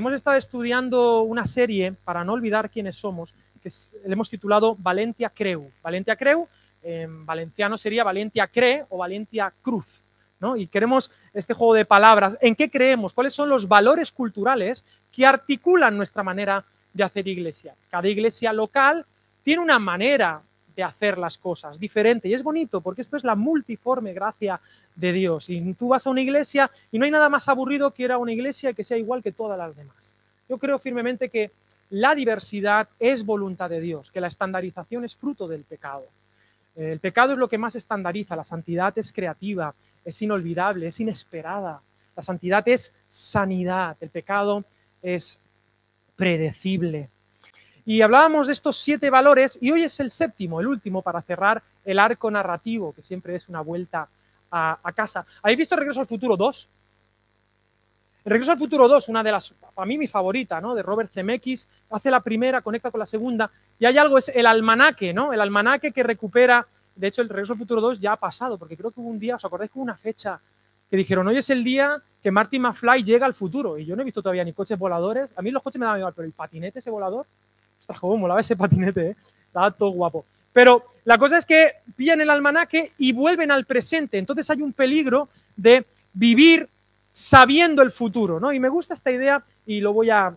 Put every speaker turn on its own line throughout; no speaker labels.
hemos estado estudiando una serie para no olvidar quiénes somos, que le hemos titulado Valentia Creu. Valentia Creu, en valenciano sería Valentia Cre o Valentia Cruz, ¿no? Y queremos este juego de palabras. ¿En qué creemos? ¿Cuáles son los valores culturales que articulan nuestra manera de hacer iglesia? Cada iglesia local tiene una manera de hacer las cosas diferente y es bonito porque esto es la multiforme gracia de Dios. Y tú vas a una iglesia y no hay nada más aburrido que ir a una iglesia que sea igual que todas las demás. Yo creo firmemente que la diversidad es voluntad de Dios, que la estandarización es fruto del pecado. El pecado es lo que más estandariza, la santidad es creativa, es inolvidable, es inesperada. La santidad es sanidad, el pecado es predecible. Y hablábamos de estos 7 valores y hoy es el séptimo, el último, para cerrar el arco narrativo, que siempre es una vuelta a casa. ¿Habéis visto Regreso al Futuro 2? El Regreso al Futuro 2, una de las, para mí mi favorita, ¿no? De Robert Zemeckis, hace la primera, conecta con la segunda, y hay algo, es el almanaque, ¿no? El almanaque que recupera, de hecho el Regreso al Futuro 2 ya ha pasado, porque creo que hubo un día, ¿os acordáis que hubo una fecha que dijeron, hoy es el día que Marty McFly llega al futuro? Y yo no he visto todavía ni coches voladores, a mí los coches me daban igual, pero el patinete ese volador, ostras, cómo molaba ese patinete, estaba todo guapo. Pero la cosa es que pillan el almanaque y vuelven al presente, entonces hay un peligro de vivir sabiendo el futuro, ¿no? Y me gusta esta idea y lo voy a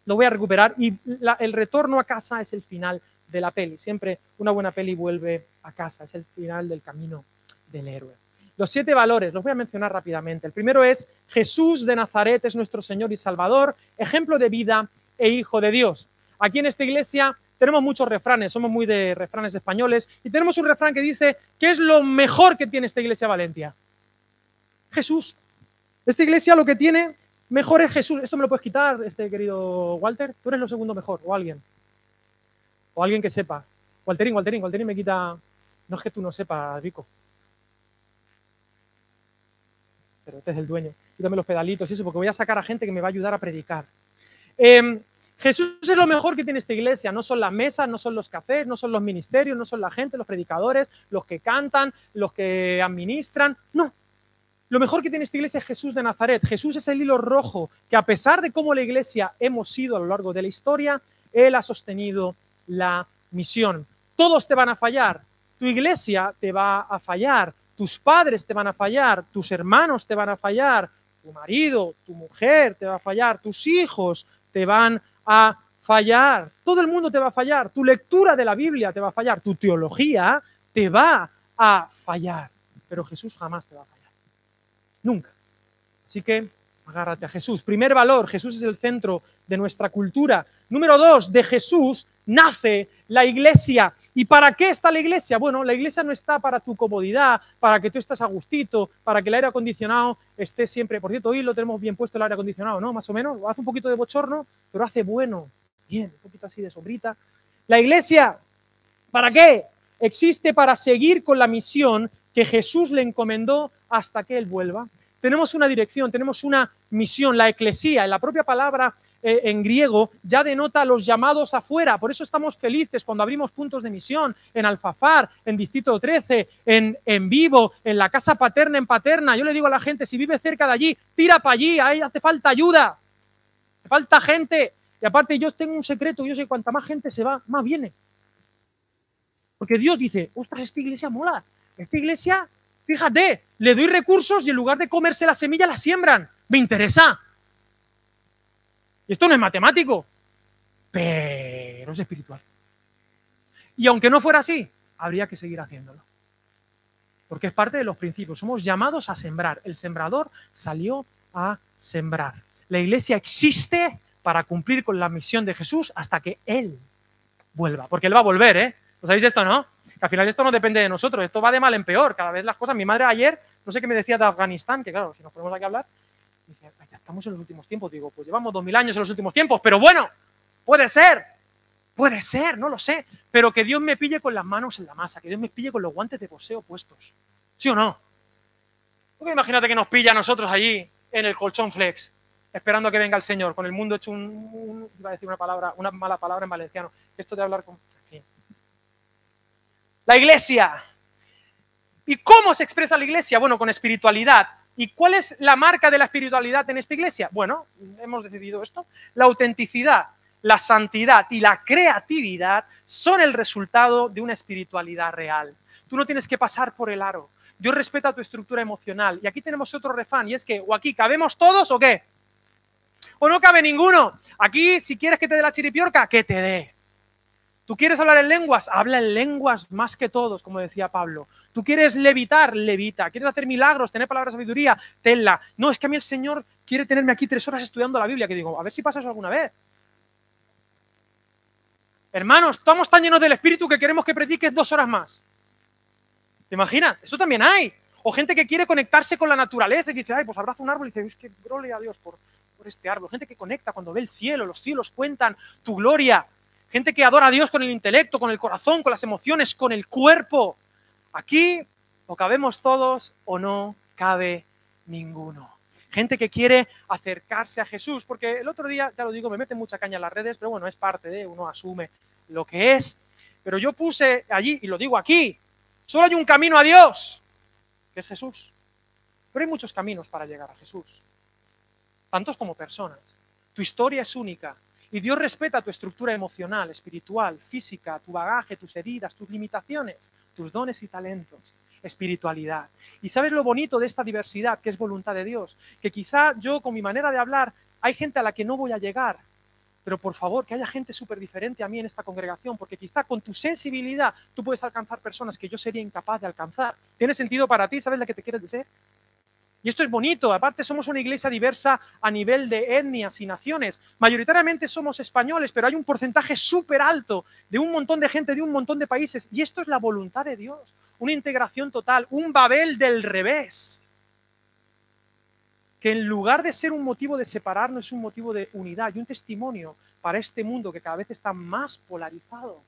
recuperar. Y el retorno a casa es el final de la peli. Siempre una buena peli vuelve a casa, es el final del camino del héroe. Los 7 valores, los voy a mencionar rápidamente. El primero es Jesús de Nazaret es nuestro Señor y Salvador, ejemplo de vida e Hijo de Dios. Aquí en esta iglesia tenemos muchos refranes, somos muy de refranes españoles, y tenemos un refrán que dice, ¿qué es lo mejor que tiene esta iglesia Valentia? Jesús. Esta iglesia lo que tiene mejor es Jesús. Esto me lo puedes quitar, querido Walter. Tú eres lo segundo mejor, o alguien. O alguien que sepa. Walterín me quita... No es que tú no sepas, Rico. Pero este es el dueño. Quítame los pedalitos y eso, porque voy a sacar a gente que me va a ayudar a predicar. Jesús es lo mejor que tiene esta iglesia. No son las mesas, no son los cafés, no son los ministerios, no son la gente, los predicadores, los que cantan, los que administran. No. Lo mejor que tiene esta iglesia es Jesús de Nazaret. Jesús es el hilo rojo que, a pesar de cómo la iglesia hemos sido a lo largo de la historia, Él ha sostenido la misión. Todos te van a fallar. Tu iglesia te va a fallar. Tus padres te van a fallar. Tus hermanos te van a fallar. Tu marido, tu mujer te va a fallar. Tus hijos te van a fallar. Todo el mundo te va a fallar. Tu lectura de la Biblia te va a fallar. Tu teología te va a fallar. Pero Jesús jamás te va a fallar. Nunca. Así que agárrate a Jesús. Primer valor, Jesús es el centro de nuestra cultura. Número 2, de Jesús nace la iglesia. ¿Y para qué está la iglesia? Bueno, la iglesia no está para tu comodidad, para que tú estés a gustito, para que el aire acondicionado esté siempre... Por cierto, hoy lo tenemos bien puesto el aire acondicionado, ¿no? Más o menos. Hace un poquito de bochorno, pero hace bueno. Bien, un poquito así de sombrita. La iglesia, ¿para qué? Existe para seguir con la misión que Jesús le encomendó hasta que Él vuelva. Tenemos una dirección, tenemos una misión, la eclesía, en la propia palabra en griego ya denota los llamados afuera, por eso estamos felices cuando abrimos puntos de misión en Alfafar, en Distrito 13, en Vivo, en la casa paterna, en Paterna. Yo le digo a la gente, si vive cerca de allí, tira para allí, ahí hace falta ayuda, hace falta gente. Y aparte yo tengo un secreto, yo sé que cuanta más gente se va, más viene. Porque Dios dice, ostras, esta iglesia mola, esta iglesia, fíjate, le doy recursos y en lugar de comerse la semilla la siembran. Me interesa. Y esto no es matemático, pero es espiritual. Y aunque no fuera así, habría que seguir haciéndolo. Porque es parte de los principios. Somos llamados a sembrar. El sembrador salió a sembrar. La iglesia existe para cumplir con la misión de Jesús hasta que Él vuelva. Porque Él va a volver, ¿eh? ¿Lo sabéis esto, no? Que al final esto no depende de nosotros. Esto va de mal en peor. Cada vez las cosas... Mi madre ayer, no sé qué me decía de Afganistán, que claro, si nos ponemos aquí a hablar, dice, ya estamos en los últimos tiempos. Digo, pues llevamos 2000 años en los últimos tiempos, pero bueno, puede ser, no lo sé. Pero que Dios me pille con las manos en la masa, que Dios me pille con los guantes de boxeo puestos. ¿Sí o no? Porque imagínate que nos pilla a nosotros allí en el colchón flex, esperando a que venga el Señor, con el mundo hecho iba a decir una mala palabra en valenciano. Esto de hablar con... En fin. La iglesia. ¿Y cómo se expresa la iglesia? Bueno, con espiritualidad. ¿Y cuál es la marca de la espiritualidad en esta iglesia? Bueno, hemos decidido esto. La autenticidad, la santidad y la creatividad son el resultado de una espiritualidad real. Tú no tienes que pasar por el aro. Dios respeta tu estructura emocional. Y aquí tenemos otro refrán, y es que o aquí cabemos todos o qué. O no cabe ninguno. Aquí, si quieres que te dé la chiripiorca, que te dé. ¿Tú quieres hablar en lenguas? Habla en lenguas más que todos, como decía Pablo. ¿Tú quieres levitar? Levita. ¿Quieres hacer milagros, tener palabra de sabiduría? Tenla. No, es que a mí el Señor quiere tenerme aquí 3 horas estudiando la Biblia, que digo, a ver si pasa eso alguna vez. Hermanos, estamos tan llenos del Espíritu que queremos que prediques 2 horas más. ¿Te imaginas? Esto también hay. O gente que quiere conectarse con la naturaleza y dice, ay, pues abraza un árbol y dice, es que gloria a Dios por este árbol. Gente que conecta cuando ve el cielo, los cielos cuentan tu gloria. Gente que adora a Dios con el intelecto, con el corazón, con las emociones, con el cuerpo. Aquí o cabemos todos o no cabe ninguno. Gente que quiere acercarse a Jesús, porque el otro día, ya lo digo, me mete mucha caña en las redes, pero bueno, es parte de, uno asume lo que es. Pero yo puse allí, y lo digo aquí, solo hay un camino a Dios, que es Jesús. Pero hay muchos caminos para llegar a Jesús, tantos como personas. Tu historia es única. Y Dios respeta tu estructura emocional, espiritual, física, tu bagaje, tus heridas, tus limitaciones, tus dones y talentos, espiritualidad. ¿Y sabes lo bonito de esta diversidad, que es voluntad de Dios? Que quizá yo, con mi manera de hablar, hay gente a la que no voy a llegar, pero por favor, que haya gente súper diferente a mí en esta congregación, porque quizá con tu sensibilidad tú puedes alcanzar personas que yo sería incapaz de alcanzar. ¿Tiene sentido para ti? ¿Sabes la que te quieres decir? Y esto es bonito, aparte somos una iglesia diversa a nivel de etnias y naciones. Mayoritariamente somos españoles, pero hay un porcentaje súper alto de un montón de gente de un montón de países. Y esto es la voluntad de Dios, una integración total, un Babel del revés. Que en lugar de ser un motivo de separarnos, es un motivo de unidad y un testimonio para este mundo que cada vez está más polarizado.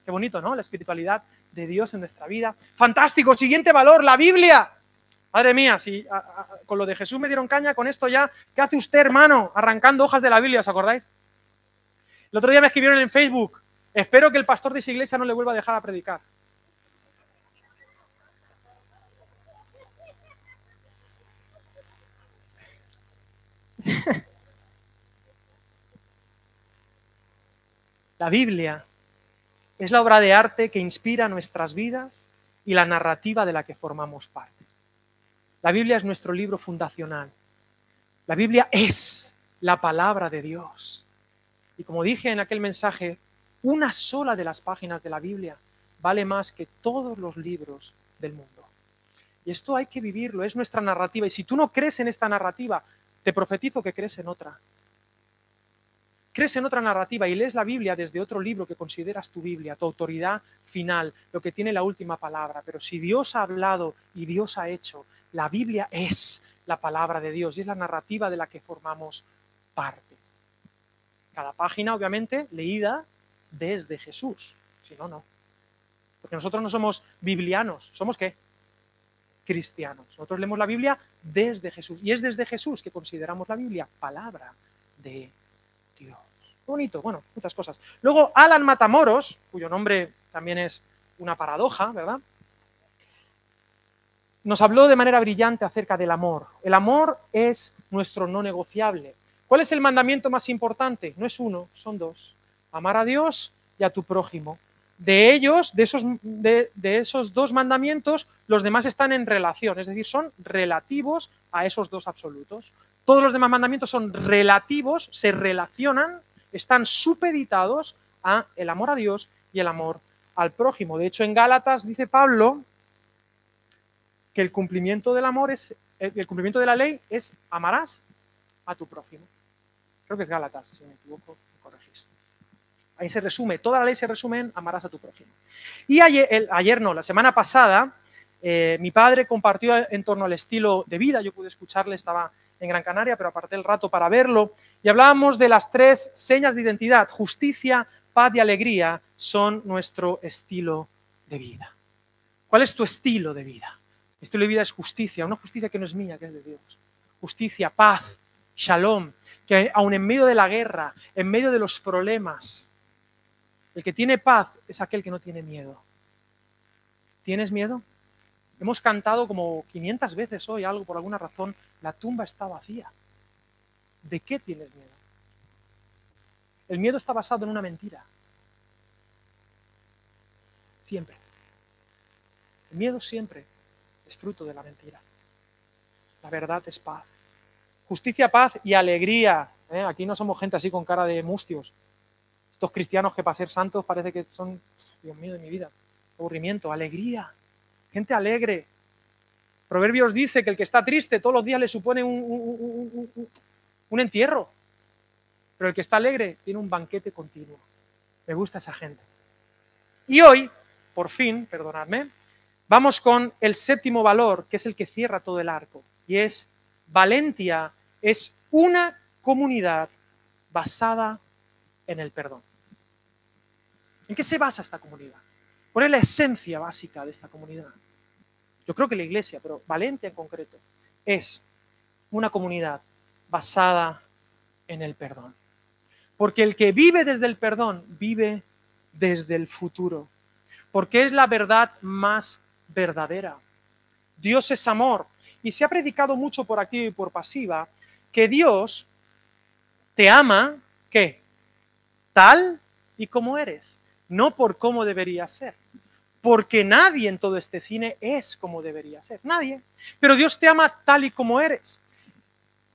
Qué bonito, ¿no? La espiritualidad de Dios en nuestra vida. Fantástico, siguiente valor, la Biblia. Madre mía, si con lo de Jesús me dieron caña, con esto ya, ¿qué hace usted, hermano? Arrancando hojas de la Biblia, ¿os acordáis? El otro día me escribieron en Facebook, espero que el pastor de esa iglesia no le vuelva a dejar a predicar. La Biblia es la obra de arte que inspira nuestras vidas y la narrativa de la que formamos parte. La Biblia es nuestro libro fundacional. La Biblia es la palabra de Dios. Y como dije en aquel mensaje, una sola de las páginas de la Biblia vale más que todos los libros del mundo. Y esto hay que vivirlo, es nuestra narrativa. Y si tú no crees en esta narrativa, te profetizo que crees en otra. Crees en otra narrativa y lees la Biblia desde otro libro que consideras tu Biblia, tu autoridad final, lo que tiene la última palabra. Pero si Dios ha hablado y Dios ha hecho, la Biblia es la palabra de Dios y es la narrativa de la que formamos parte. Cada página, obviamente, leída desde Jesús. Si no, no. Porque nosotros no somos biblianos. ¿Somos qué? Cristianos. Nosotros leemos la Biblia desde Jesús. Y es desde Jesús que consideramos la Biblia palabra de Dios. Bonito, bueno, muchas cosas. Luego, Alan Matamoros, cuyo nombre también es una paradoja, ¿verdad? Nos habló de manera brillante acerca del amor. El amor es nuestro no negociable. ¿Cuál es el mandamiento más importante? No es uno, son 2. Amar a Dios y a tu prójimo. De ellos, de esos 2 mandamientos, los demás están en relación, es decir, son relativos a esos 2 absolutos. Todos los demás mandamientos son relativos, se relacionan, están supeditados a el amor a Dios y el amor al prójimo. De hecho, en Gálatas dice Pablo que el cumplimiento del amor es, el cumplimiento de la ley es amarás a tu prójimo. Creo que es Gálatas, si me equivoco, me corregís. Ahí se resume, toda la ley se resume en amarás a tu prójimo. Y la semana pasada, mi padre compartió en torno al estilo de vida, yo pude escucharle, estaba en Gran Canaria, pero aparté el rato para verlo, y hablábamos de las 3 señas de identidad, justicia, paz y alegría son nuestro estilo de vida. ¿Cuál es tu estilo de vida? Mi estilo de vida es justicia, una justicia que no es mía, que es de Dios. Justicia, paz, shalom, que aun en medio de la guerra, en medio de los problemas, el que tiene paz es aquel que no tiene miedo. ¿Tienes miedo? Hemos cantado como 500 veces hoy algo, por alguna razón, la tumba está vacía. ¿De qué tienes miedo? El miedo está basado en una mentira. Siempre. El miedo siempre es fruto de la mentira. La verdad es paz. Justicia, paz y alegría. Aquí no somos gente así con cara de mustios. Estos cristianos que para ser santos parece que son, Dios mío de mi vida, aburrimiento, alegría. Gente alegre. Proverbios dice que el que está triste todos los días le supone un entierro. Pero el que está alegre tiene un banquete continuo. Me gusta esa gente. Y hoy, por fin, perdonadme, vamos con el séptimo valor, que es el que cierra todo el arco. Y es, Valentia es una comunidad basada en el perdón. ¿En qué se basa esta comunidad? ¿Cuál es la esencia básica de esta comunidad? Yo creo que la iglesia, pero Valentia en concreto, es una comunidad basada en el perdón. Porque el que vive desde el perdón, vive desde el futuro. Porque es la verdad más verdadera. Dios es amor. Y se ha predicado mucho por activa y por pasiva que Dios te ama, ¿qué? Tal y como eres. No por cómo deberías ser. Porque nadie en todo este cine es como debería ser. Nadie. Pero Dios te ama tal y como eres.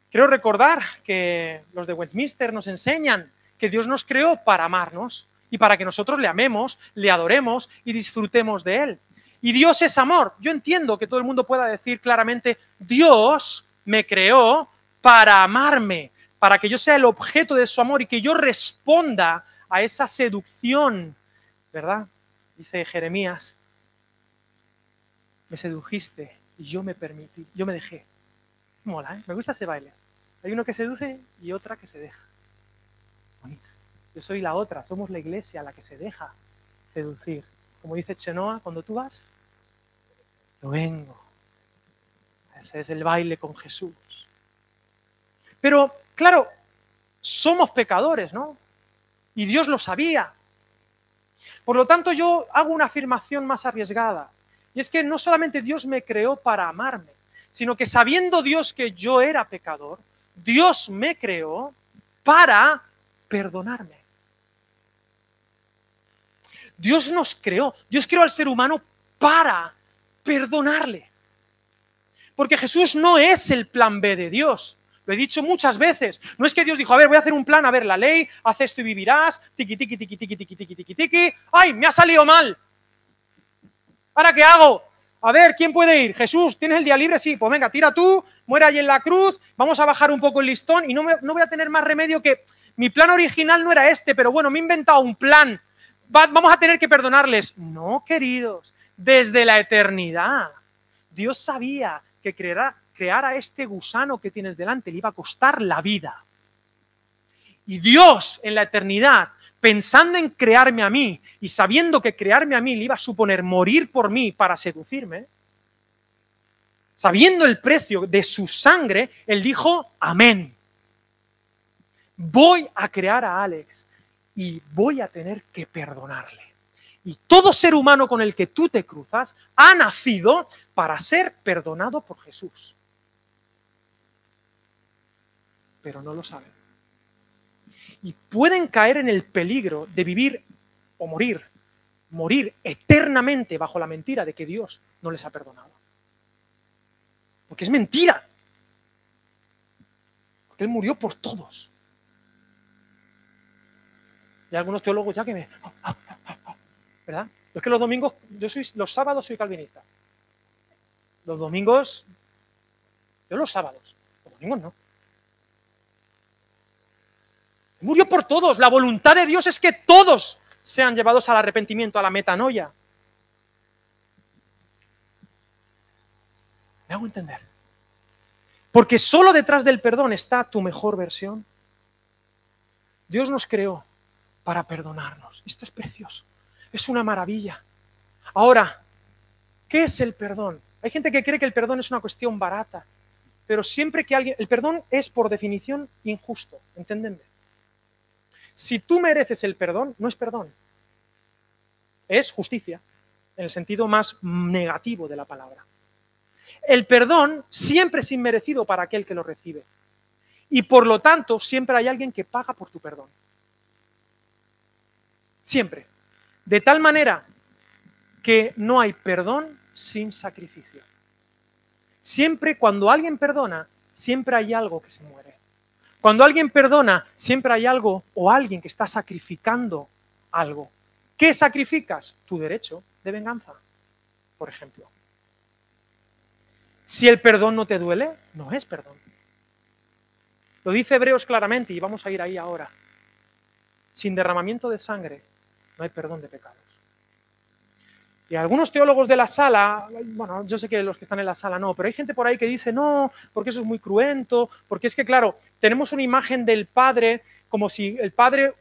Quiero recordar que los de Westminster nos enseñan que Dios nos creó para amarnos y para que nosotros le amemos, le adoremos y disfrutemos de Él. Y Dios es amor. Yo entiendo que todo el mundo pueda decir claramente, Dios me creó para amarme, para que yo sea el objeto de su amor y que yo responda a esa seducción, ¿verdad? Dice Jeremías, me sedujiste y yo me permití, yo me dejé. Mola, ¿eh? Me gusta ese baile. Hay uno que seduce y otra que se deja. Bonita. Yo soy la otra, somos la iglesia la que se deja seducir. Como dice Chenoa, cuando tú vas, yo vengo. Ese es el baile con Jesús. Pero, claro, somos pecadores, ¿no? Y Dios lo sabía. Por lo tanto, yo hago una afirmación más arriesgada. Y es que no solamente Dios me creó para amarme, sino que sabiendo Dios que yo era pecador, Dios me creó para perdonarme. Dios nos creó, Dios creó al ser humano para perdonarle. Porque Jesús no es el plan B de Dios. Lo he dicho muchas veces. No es que Dios dijo, a ver, voy a hacer un plan, a ver, la ley, haz esto y vivirás, tiqui, tiqui, tiqui, tiqui, tiqui, tiqui, tiqui, tiqui. ¡Ay, me ha salido mal! ¿Ahora qué hago? A ver, ¿quién puede ir? Jesús, ¿tienes el día libre? Sí, pues venga, tira tú, muere allí en la cruz, vamos a bajar un poco el listón y no voy a tener más remedio que... Mi plan original no era este, pero bueno, me he inventado un plan. Vamos a tener que perdonarles. No, queridos, desde la eternidad. Dios sabía que crear a este gusano que tienes delante le iba a costar la vida. Y Dios en la eternidad, pensando en crearme a mí y sabiendo que crearme a mí le iba a suponer morir por mí para seducirme, sabiendo el precio de su sangre, Él dijo, amén. Voy a crear a Alex y voy a tener que perdonarle. Y todo ser humano con el que tú te cruzas ha nacido para ser perdonado por Jesús. Pero no lo saben. Y pueden caer en el peligro de vivir o morir eternamente bajo la mentira de que Dios no les ha perdonado. Porque es mentira. Porque Él murió por todos. Y hay algunos teólogos ya que me... ¿Verdad? Es que los domingos, los sábados soy calvinista. Los domingos, yo los sábados, los domingos no. Murió por todos. La voluntad de Dios es que todos sean llevados al arrepentimiento, a la metanoia. ¿Me hago entender? Porque solo detrás del perdón está tu mejor versión. Dios nos creó para perdonarnos. Esto es precioso. Es una maravilla. Ahora, ¿qué es el perdón? Hay gente que cree que el perdón es una cuestión barata, pero siempre que alguien... El perdón es por definición injusto, ¿entendeme? Si tú mereces el perdón, no es perdón. Es justicia, en el sentido más negativo de la palabra. El perdón siempre es inmerecido para aquel que lo recibe. Y por lo tanto, siempre hay alguien que paga por tu perdón. Siempre. De tal manera que no hay perdón sin sacrificio. Siempre cuando alguien perdona, siempre hay algo que se muere. Cuando alguien perdona, siempre hay algo o alguien que está sacrificando algo. ¿Qué sacrificas? Tu derecho de venganza, por ejemplo. Si el perdón no te duele, no es perdón. Lo dice Hebreos claramente y vamos a ir ahí ahora. Sin derramamiento de sangre no hay perdón de pecados. Y algunos teólogos de la sala, bueno, yo sé que los que están en la sala no, pero hay gente por ahí que dice no, porque eso es muy cruento, porque es que, claro, tenemos una imagen del Padre como si el Padre,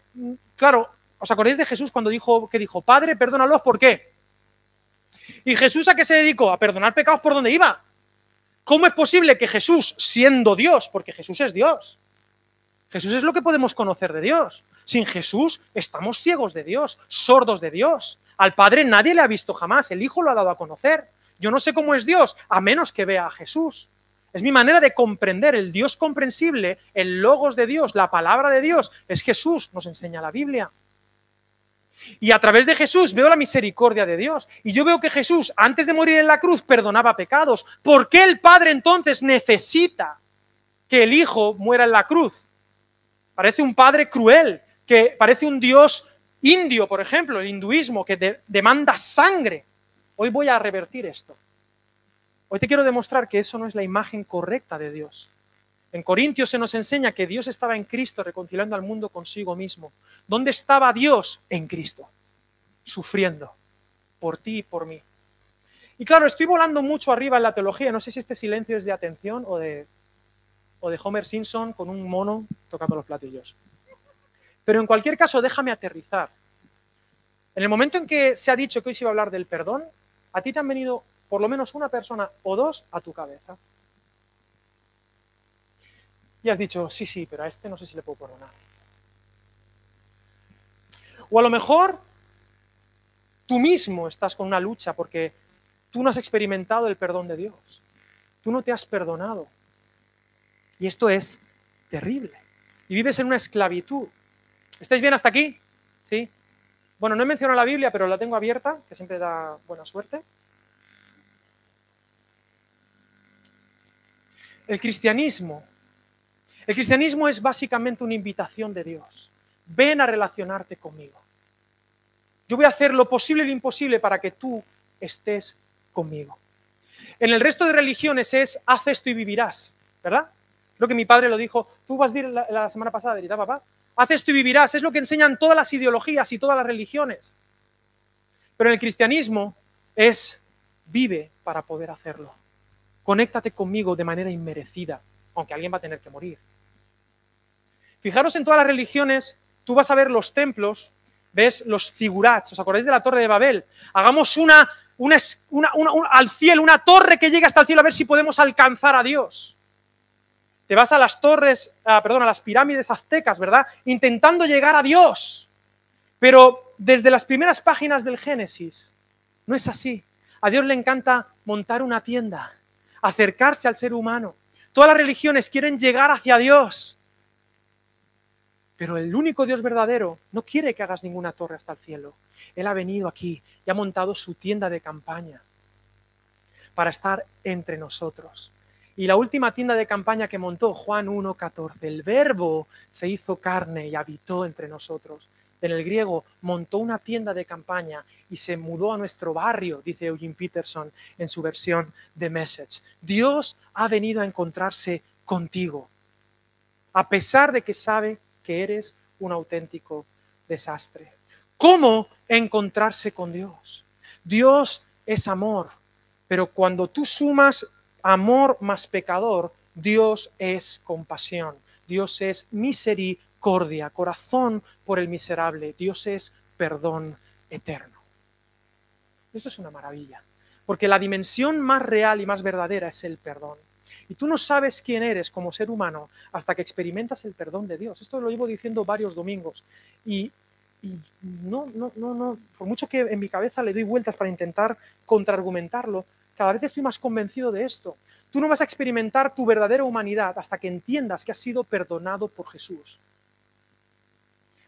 claro, ¿os acordáis de Jesús cuando dijo, Padre, perdónalos, ¿por qué? ¿Y Jesús a qué se dedicó? A perdonar pecados por donde iba. ¿Cómo es posible que Jesús, siendo Dios, porque Jesús es Dios, Jesús es lo que podemos conocer de Dios. Sin Jesús estamos ciegos de Dios, sordos de Dios. Al Padre nadie le ha visto jamás, el Hijo lo ha dado a conocer. Yo no sé cómo es Dios, a menos que vea a Jesús. Es mi manera de comprender el Dios comprensible, el logos de Dios, la palabra de Dios, es Jesús, nos enseña la Biblia. Y a través de Jesús veo la misericordia de Dios. Y yo veo que Jesús, antes de morir en la cruz, perdonaba pecados. ¿Por qué el Padre entonces necesita que el Hijo muera en la cruz? Parece un padre cruel, que parece un Dios indio, por ejemplo, el hinduismo, que demanda sangre. Hoy voy a revertir esto. Hoy te quiero demostrar que eso no es la imagen correcta de Dios. En Corintios se nos enseña que Dios estaba en Cristo reconciliando al mundo consigo mismo. ¿Dónde estaba Dios? En Cristo, sufriendo por ti y por mí. Y claro, estoy volando mucho arriba en la teología, no sé si este silencio es de atención o de Homer Simpson con un mono tocando los platillos. Pero en cualquier caso, déjame aterrizar. En el momento en que se ha dicho que hoy se iba a hablar del perdón, a ti te han venido por lo menos una persona o dos a tu cabeza. Y has dicho, sí, pero a este no sé si le puedo perdonar. O a lo mejor tú mismo estás con una lucha porque tú no has experimentado el perdón de Dios. Tú no te has perdonado. Y esto es terrible. Y vives en una esclavitud. ¿Estáis bien hasta aquí? ¿Sí? Bueno, no he mencionado la Biblia, pero la tengo abierta, que siempre da buena suerte. El cristianismo es básicamente una invitación de Dios. Ven a relacionarte conmigo. Yo voy a hacer lo posible y lo imposible para que tú estés conmigo. En el resto de religiones es, haz esto y vivirás, ¿verdad? Creo que mi padre lo dijo, tú vas a decir la semana pasada, ¿verdad, papá? Haz esto y vivirás, es lo que enseñan todas las ideologías y todas las religiones. Pero en el cristianismo es, vive para poder hacerlo. Conéctate conmigo de manera inmerecida, aunque alguien va a tener que morir. Fijaros en todas las religiones, tú vas a ver los templos, ves los zigurats, ¿os acordáis de la Torre de Babel? Hagamos al cielo, una torre que llegue hasta el cielo a ver si podemos alcanzar a Dios. Te vas a las torres, a las pirámides aztecas, ¿verdad? Intentando llegar a Dios. Pero desde las primeras páginas del Génesis, no es así. A Dios le encanta montar una tienda, acercarse al ser humano. Todas las religiones quieren llegar hacia Dios. Pero el único Dios verdadero no quiere que hagas ninguna torre hasta el cielo. Él ha venido aquí y ha montado su tienda de campaña para estar entre nosotros. Y la última tienda de campaña que montó, Juan 1:14, el Verbo se hizo carne y habitó entre nosotros. En el griego, montó una tienda de campaña y se mudó a nuestro barrio, dice Eugene Peterson en su versión de Message. Dios ha venido a encontrarse contigo, a pesar de que sabe que eres un auténtico desastre. ¿Cómo encontrarse con Dios? Dios es amor, pero cuando tú sumas amor más pecador, Dios es compasión, Dios es misericordia, corazón por el miserable, Dios es perdón eterno. Esto es una maravilla, porque la dimensión más real y más verdadera es el perdón. Y tú no sabes quién eres como ser humano hasta que experimentas el perdón de Dios. Esto lo llevo diciendo varios domingos. Y no, por mucho que en mi cabeza le doy vueltas para intentar contraargumentarlo, cada vez estoy más convencido de esto. Tú no vas a experimentar tu verdadera humanidad hasta que entiendas que has sido perdonado por Jesús.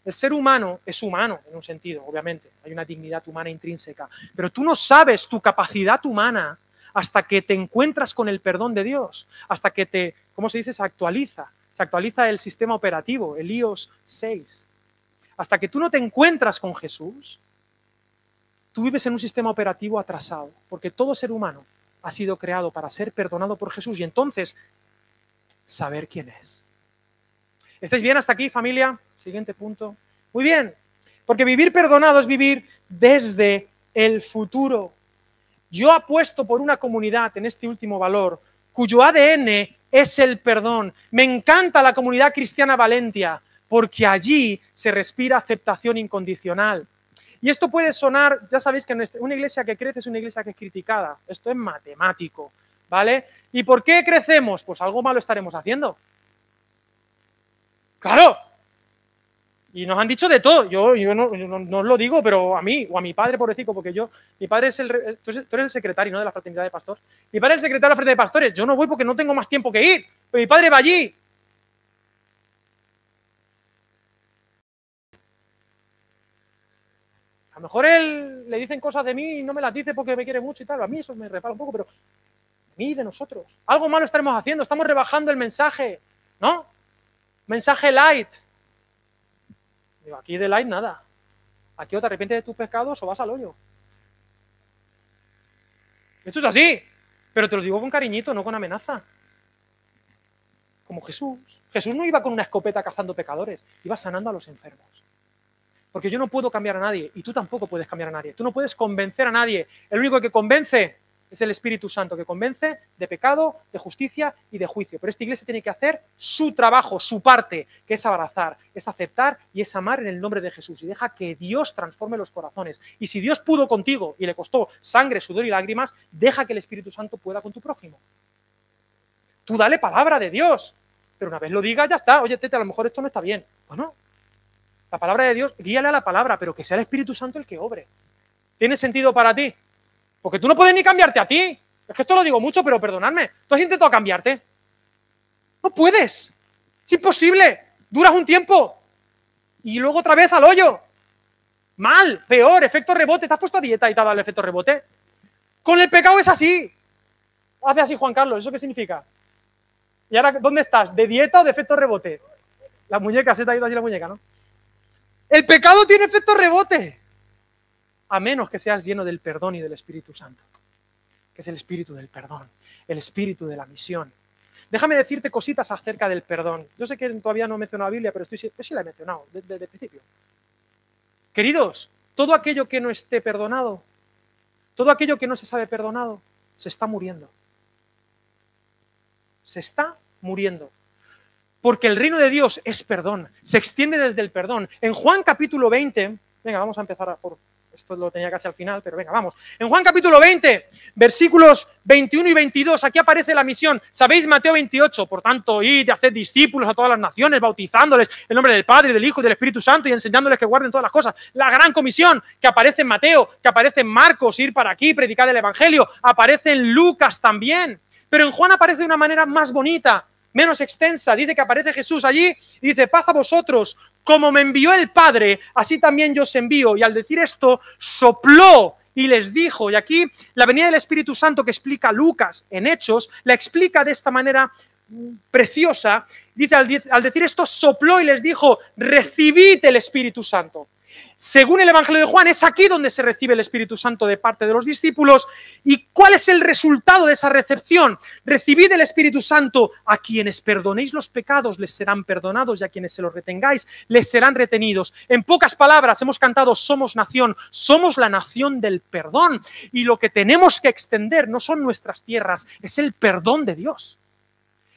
El ser humano es humano en un sentido, obviamente, hay una dignidad humana intrínseca, pero tú no sabes tu capacidad humana hasta que te encuentras con el perdón de Dios, hasta que ¿cómo se dice? Se actualiza el sistema operativo, el iOS 6. Hasta que tú no te encuentras con Jesús, tú vives en un sistema operativo atrasado, porque todo ser humano ha sido creado para ser perdonado por Jesús y entonces saber quién es. ¿Estáis bien hasta aquí, familia? Siguiente punto. Muy bien, porque vivir perdonado es vivir desde el futuro. Yo apuesto por una comunidad en este último valor cuyo ADN es el perdón. Me encanta la comunidad cristiana Valentia porque allí se respira aceptación incondicional. Y esto puede sonar, ya sabéis que una iglesia que crece es una iglesia que es criticada. Esto es matemático, ¿vale? ¿Y por qué crecemos? Pues algo malo estaremos haciendo. ¡Claro! Y nos han dicho de todo. Yo no os lo digo, pero a mí, o a mi padre, pobrecito, porque mi padre es tú eres el secretario, ¿no?, de la fraternidad de pastores. Mi padre es el secretario de la fraternidad de pastores. Yo no voy porque no tengo más tiempo que ir, pero mi padre va allí. A lo mejor él le dicen cosas de mí y no me las dice porque me quiere mucho y tal. A mí eso me repara un poco, pero a mí de nosotros. Algo malo estaremos haciendo, estamos rebajando el mensaje, ¿no? Mensaje light. Digo, aquí de light nada. Aquí o te arrepientes de tus pecados o vas al hoyo. Esto es así, pero te lo digo con cariñito, no con amenaza. Como Jesús. Jesús no iba con una escopeta cazando pecadores, iba sanando a los enfermos. Porque yo no puedo cambiar a nadie y tú tampoco puedes cambiar a nadie. Tú no puedes convencer a nadie. El único que convence es el Espíritu Santo, que convence de pecado, de justicia y de juicio. Pero esta iglesia tiene que hacer su trabajo, su parte, que es abrazar, es aceptar y es amar en el nombre de Jesús. Y deja que Dios transforme los corazones. Y si Dios pudo contigo y le costó sangre, sudor y lágrimas, deja que el Espíritu Santo pueda con tu prójimo. Tú dale palabra de Dios. Pero una vez lo digas, ya está. Oye, Tete, a lo mejor esto no está bien. Bueno, la palabra de Dios, guíale a la palabra, pero que sea el Espíritu Santo el que obre. ¿Tiene sentido para ti? Porque tú no puedes ni cambiarte a ti. Es que esto lo digo mucho, pero perdonadme. ¿Tú has intentado cambiarte? No puedes. Es imposible. Duras un tiempo. Y luego otra vez al hoyo. Mal, peor, efecto rebote. ¿Te has puesto a dieta y te ha dado el efecto rebote? Con el pecado es así. Hace así, Juan Carlos. ¿Eso qué significa? ¿Y ahora dónde estás? ¿De dieta o de efecto rebote? La muñeca, se te ha ido así la muñeca, ¿no? El pecado tiene efecto rebote. A menos que seas lleno del perdón y del Espíritu Santo, que es el espíritu del perdón, el espíritu de la misión. Déjame decirte cositas acerca del perdón. Yo sé que todavía no he mencionado la Biblia, pero sí la he mencionado desde el principio. Queridos, todo aquello que no esté perdonado, todo aquello que no se sabe perdonado, se está muriendo. Se está muriendo. Porque el reino de Dios es perdón, se extiende desde el perdón. En Juan capítulo 20, venga, vamos a empezar por... Esto lo tenía casi al final, pero venga, vamos. En Juan capítulo 20, versículos 21 y 22, aquí aparece la misión. ¿Sabéis Mateo 28? Por tanto, id y haced discípulos a todas las naciones, bautizándoles en nombre del Padre, del Hijo y del Espíritu Santo y enseñándoles que guarden todas las cosas. La gran comisión que aparece en Mateo, que aparece en Marcos, ir para aquí, predicar el Evangelio, aparece en Lucas también. Pero en Juan aparece de una manera más bonita, menos extensa. Dice que aparece Jesús allí y dice, paz a vosotros, como me envió el Padre, así también yo os envío. Y al decir esto, sopló y les dijo, y aquí la venida del Espíritu Santo que explica Lucas en Hechos, la explica de esta manera preciosa. Dice, al decir esto, sopló y les dijo, recibid el Espíritu Santo. Según el Evangelio de Juan, es aquí donde se recibe el Espíritu Santo de parte de los discípulos. ¿Y cuál es el resultado de esa recepción? Recibid el Espíritu Santo. A quienes perdonéis los pecados les serán perdonados y a quienes se los retengáis les serán retenidos. En pocas palabras hemos cantado somos nación, somos la nación del perdón. Y lo que tenemos que extender no son nuestras tierras, es el perdón de Dios.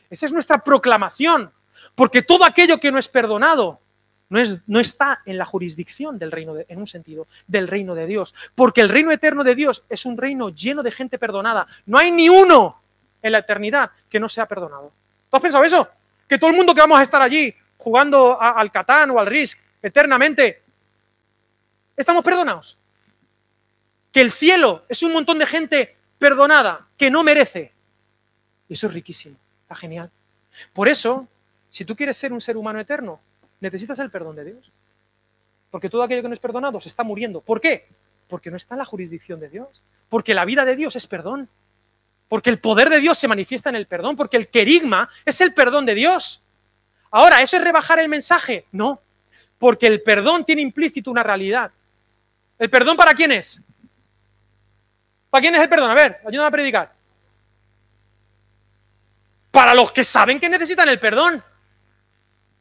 Esa es nuestra proclamación, porque todo aquello que no es perdonado no está en la jurisdicción del reino, en un sentido, del reino de Dios. Porque el reino eterno de Dios es un reino lleno de gente perdonada. No hay ni uno en la eternidad que no sea perdonado. ¿Tú has pensado eso? Que todo el mundo que vamos a estar allí jugando al Catán o al Risk eternamente, estamos perdonados. Que el cielo es un montón de gente perdonada, que no merece. Y eso es riquísimo, está genial. Por eso, si tú quieres ser un ser humano eterno, necesitas el perdón de Dios. Porque todo aquello que no es perdonado se está muriendo. ¿Por qué? Porque no está en la jurisdicción de Dios. Porque la vida de Dios es perdón. Porque el poder de Dios se manifiesta en el perdón. Porque el querigma es el perdón de Dios. Ahora, ¿eso es rebajar el mensaje? No. Porque el perdón tiene implícito una realidad. ¿El perdón para quién es? ¿Para quién es el perdón? A ver, ayúdame a predicar. Para los que saben que necesitan el perdón.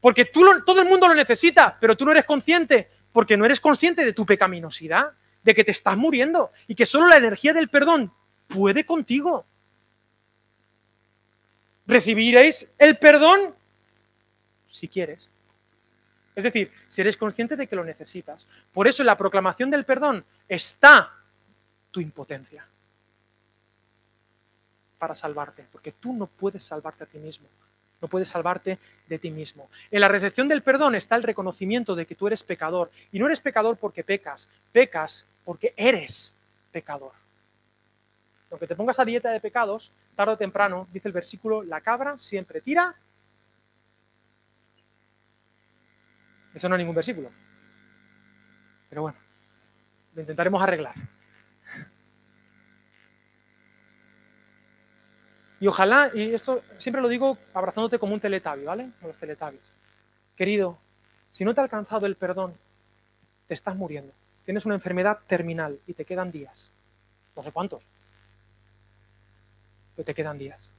Porque todo el mundo lo necesita, pero tú no eres consciente, porque no eres consciente de tu pecaminosidad, de que te estás muriendo y que solo la energía del perdón puede contigo. Recibiréis el perdón si quieres. Es decir, si eres consciente de que lo necesitas. Por eso en la proclamación del perdón está tu impotencia para salvarte, porque tú no puedes salvarte a ti mismo, no puedes salvarte de ti mismo. En la recepción del perdón está el reconocimiento de que tú eres pecador, y no eres pecador porque pecas, pecas porque eres pecador. Aunque te pongas a dieta de pecados, tarde o temprano, dice el versículo, la cabra siempre tira. Eso no es ningún versículo. Pero bueno, lo intentaremos arreglar. Y ojalá, y esto siempre lo digo abrazándote como un teletabi, ¿vale? Como los teletabis. Querido, si no te ha alcanzado el perdón, te estás muriendo. Tienes una enfermedad terminal y te quedan días. No sé cuántos. Pero te quedan días.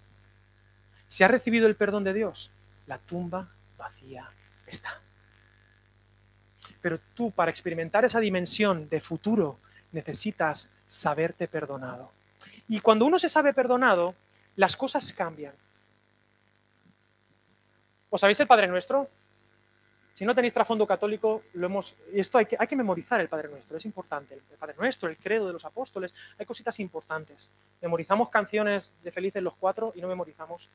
Si has recibido el perdón de Dios, la tumba vacía está. Pero tú, para experimentar esa dimensión de futuro, necesitas saberte perdonado. Y cuando uno se sabe perdonado, las cosas cambian. ¿Os sabéis el Padre Nuestro? Si no tenéis trasfondo católico, y esto hay que memorizar el Padre Nuestro, es importante. El Padre Nuestro, el credo de los apóstoles, hay cositas importantes. Memorizamos canciones de Felices los Cuatro y no memorizamos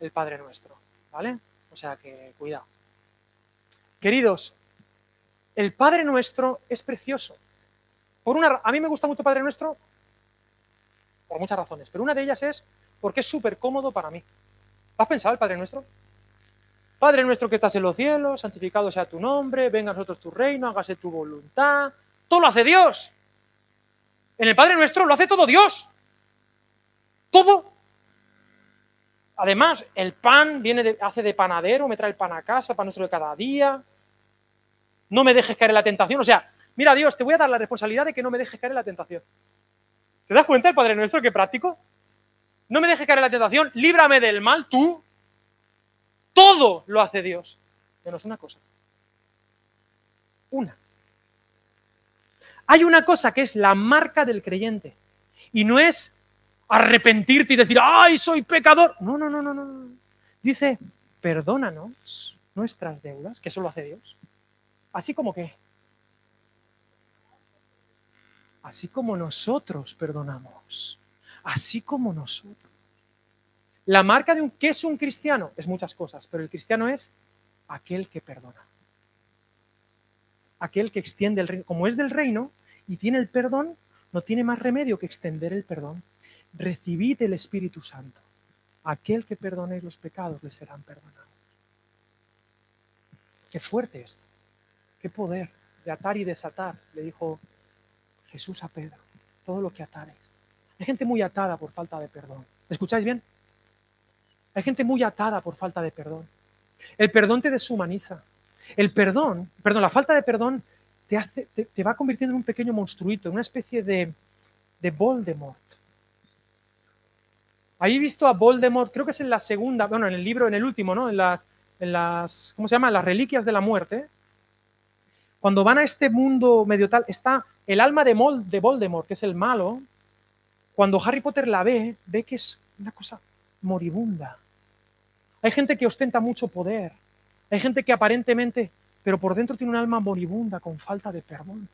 el Padre Nuestro, ¿vale? O sea que, cuidado. Queridos, el Padre Nuestro es precioso. A mí me gusta mucho el Padre Nuestro por muchas razones, pero una de ellas es porque es súper cómodo para mí. ¿Has pensado el Padre Nuestro? Padre nuestro que estás en los cielos, santificado sea tu nombre, venga a nosotros tu reino, hágase tu voluntad. Todo lo hace Dios. En el Padre Nuestro lo hace todo Dios. Todo. Además, el pan hace de panadero, me trae el pan a casa, pan nuestro de cada día. No me dejes caer en la tentación. O sea, mira Dios, te voy a dar la responsabilidad de que no me dejes caer en la tentación. ¿Te das cuenta el Padre Nuestro qué práctico? No me dejes caer en la tentación, líbrame del mal, tú. Todo lo hace Dios, menos una cosa. Una. Hay una cosa que es la marca del creyente y no es arrepentirte y decir, ¡ay, soy pecador! No. Dice, perdónanos nuestras deudas, que eso lo hace Dios. Así como que, así como nosotros perdonamos, así como nosotros. La marca de ¿qué es un cristiano? Es muchas cosas, pero el cristiano es aquel que perdona. Aquel que extiende el reino. Como es del reino y tiene el perdón, no tiene más remedio que extender el perdón. Recibid el Espíritu Santo. Aquel que perdone los pecados le serán perdonados. Qué fuerte esto. Qué poder de atar y desatar, le dijo Jesús a Pedro. Todo lo que atares. Hay gente muy atada por falta de perdón. ¿Me escucháis bien? Hay gente muy atada por falta de perdón. El perdón te deshumaniza. La falta de perdón te va convirtiendo en un pequeño monstruito, en una especie de Voldemort. Ahí he visto a Voldemort, creo que es en la segunda, bueno, en el libro, en el último, ¿no? En las ¿cómo se llama? Las reliquias de la muerte. Cuando van a este mundo medio tal, está el alma de Voldemort, que es el malo. Cuando Harry Potter la ve que es una cosa moribunda. Hay gente que ostenta mucho poder. Hay gente que aparentemente, pero por dentro tiene un alma moribunda con falta de perdón.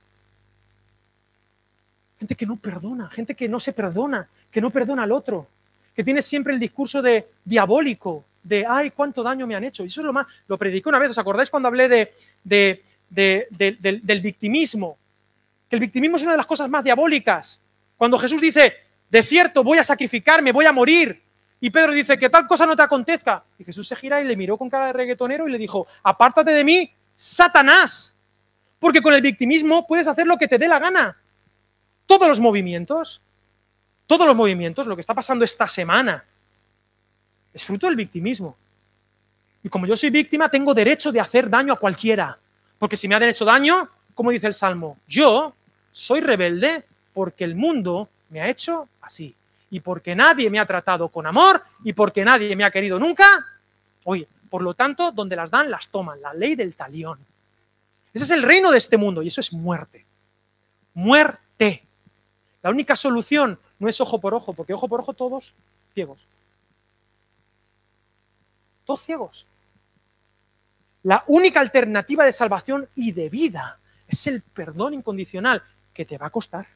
Gente que no perdona, gente que no se perdona, que no perdona al otro, que tiene siempre el discurso diabólico, de ¡ay, cuánto daño me han hecho! Y eso es lo prediqué una vez, ¿os acordáis cuando hablé del victimismo? Que el victimismo es una de las cosas más diabólicas. Cuando Jesús dice, De cierto, voy a sacrificarme, voy a morir. Y Pedro dice, que tal cosa no te acontezca. Y Jesús se gira y le miró con cara de reggaetonero y le dijo, apártate de mí, Satanás. Porque con el victimismo puedes hacer lo que te dé la gana. Todos los movimientos, lo que está pasando esta semana, es fruto del victimismo. Y como yo soy víctima, tengo derecho de hacer daño a cualquiera. Porque si me han hecho daño, como dice el Salmo, yo soy rebelde porque el mundo me ha hecho así. Y porque nadie me ha tratado con amor y porque nadie me ha querido nunca, oye, por lo tanto, donde las dan, las toman. La ley del talión. Ese es el reino de este mundo y eso es muerte. Muerte. La única solución no es ojo por ojo, porque ojo por ojo todos ciegos. Todos ciegos. La única alternativa de salvación y de vida es el perdón incondicional, que te va a costar.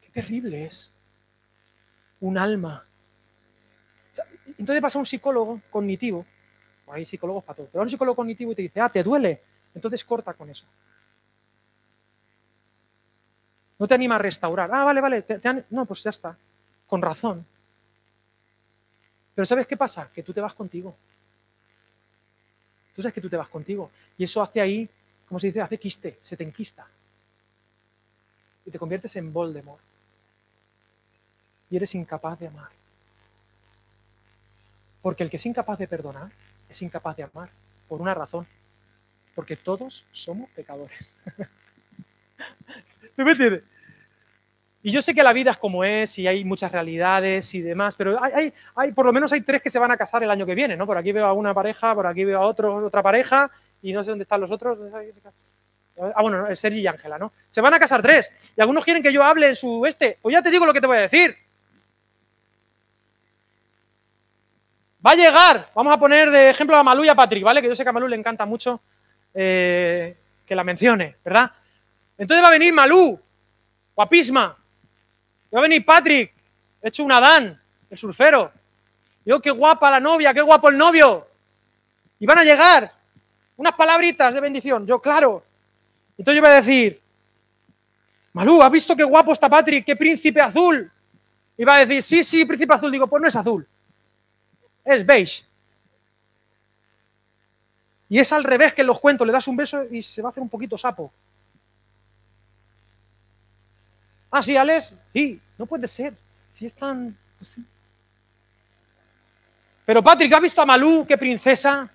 Qué terrible es un alma. O sea, entonces vas a un psicólogo cognitivo, hay psicólogos para todo, pero a un psicólogo cognitivo y te dice, ¿te duele? Entonces corta con eso. No te anima a restaurar. Vale, no, pues ya está, con razón. Pero ¿sabes qué pasa? Que tú te vas contigo. Tú sabes que tú te vas contigo. Y eso hace ahí, ¿cómo se dice? Hace quiste, se te enquista. Y te conviertes en Voldemort. Y eres incapaz de amar. Porque el que es incapaz de perdonar, es incapaz de amar. Por una razón. Porque todos somos pecadores. ¿No me entiendes? Y yo sé que la vida es como es y hay muchas realidades y demás, pero hay por lo menos hay 3 que se van a casar el año que viene, ¿no? Por aquí veo a una pareja, por aquí veo a otra pareja y no sé dónde están los otros. Bueno, el Sergi y Ángela, ¿no? Se van a casar 3 y algunos quieren que yo hable en su pues ya te digo lo que te voy a decir. Va a llegar, vamos a poner de ejemplo a Malú y a Patrick, ¿vale? Que yo sé que a Malú le encanta mucho que la mencione, ¿verdad? Entonces va a venir Malú, guapísima. Va a venir Patrick, hecho un Adán, el surfero. Yo, qué guapa la novia, qué guapo el novio. Y van a llegar unas palabritas de bendición. Yo, claro. Entonces yo voy a decir, Malú, ¿has visto qué guapo está Patrick? ¡Qué príncipe azul! Y va a decir, sí, príncipe azul. Digo, pues no es azul. Es beige. Y es al revés que en los cuentos. Le das un beso y se va a hacer un poquito sapo. Ah, sí, Alex, sí, no puede ser. Si es tan... Pues sí. Pero Patrick, ¿has visto a Malú? ¡Qué princesa!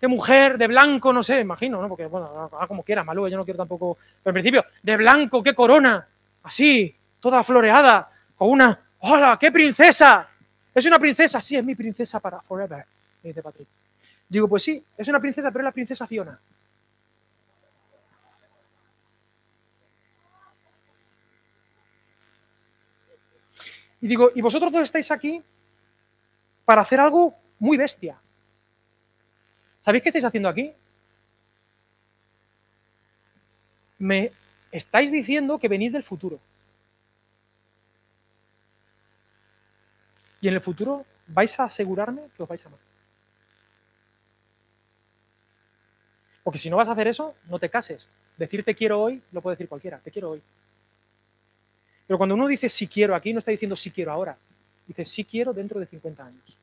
¡Qué mujer! De blanco, no sé, imagino, ¿no? Porque, bueno, como quiera, Malú, yo no quiero tampoco... Pero en principio, de blanco, qué corona. Así, toda floreada, con una... ¡Hola, qué princesa! ¿Es una princesa? Sí, es mi princesa para forever, dice Patrick. Digo, pues sí, es una princesa, pero es la princesa Fiona. Y digo, y vosotros dos estáis aquí para hacer algo muy bestia. ¿Sabéis qué estáis haciendo aquí? Me estáis diciendo que venís del futuro. Y en el futuro vais a asegurarme que os vais a amar. Porque si no vas a hacer eso, no te cases. Decir te quiero hoy, lo puede decir cualquiera, te quiero hoy. Pero cuando uno dice sí quiero aquí, no está diciendo sí quiero ahora. Dice sí quiero dentro de 50 años.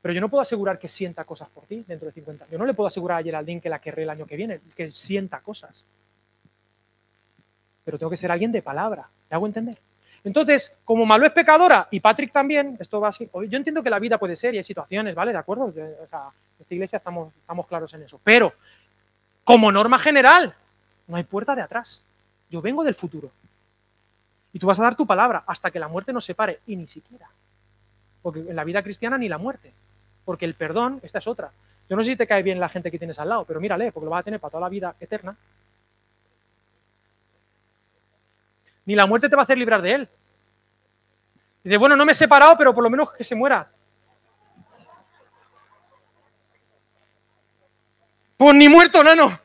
Pero yo no puedo asegurar que sienta cosas por ti dentro de 50 años. Yo no le puedo asegurar a Geraldine que la querré el año que viene, que sienta cosas. Pero tengo que ser alguien de palabra. ¿Me hago entender? Entonces, como Malú es pecadora y Patrick también, esto va así. Yo entiendo que la vida puede ser y hay situaciones, ¿vale? ¿De acuerdo? O sea, en esta iglesia estamos claros en eso. Pero, como norma general, no hay puerta de atrás. Yo vengo del futuro. Y tú vas a dar tu palabra hasta que la muerte nos separe. Y ni siquiera. Porque en la vida cristiana ni la muerte. Porque el perdón, esta es otra. Yo no sé si te cae bien la gente que tienes al lado, pero mírale, porque lo vas a tener para toda la vida eterna. Ni la muerte te va a hacer librar de él. Y dice, bueno, no me he separado, pero por lo menos que se muera. Pues ni muerto, nano.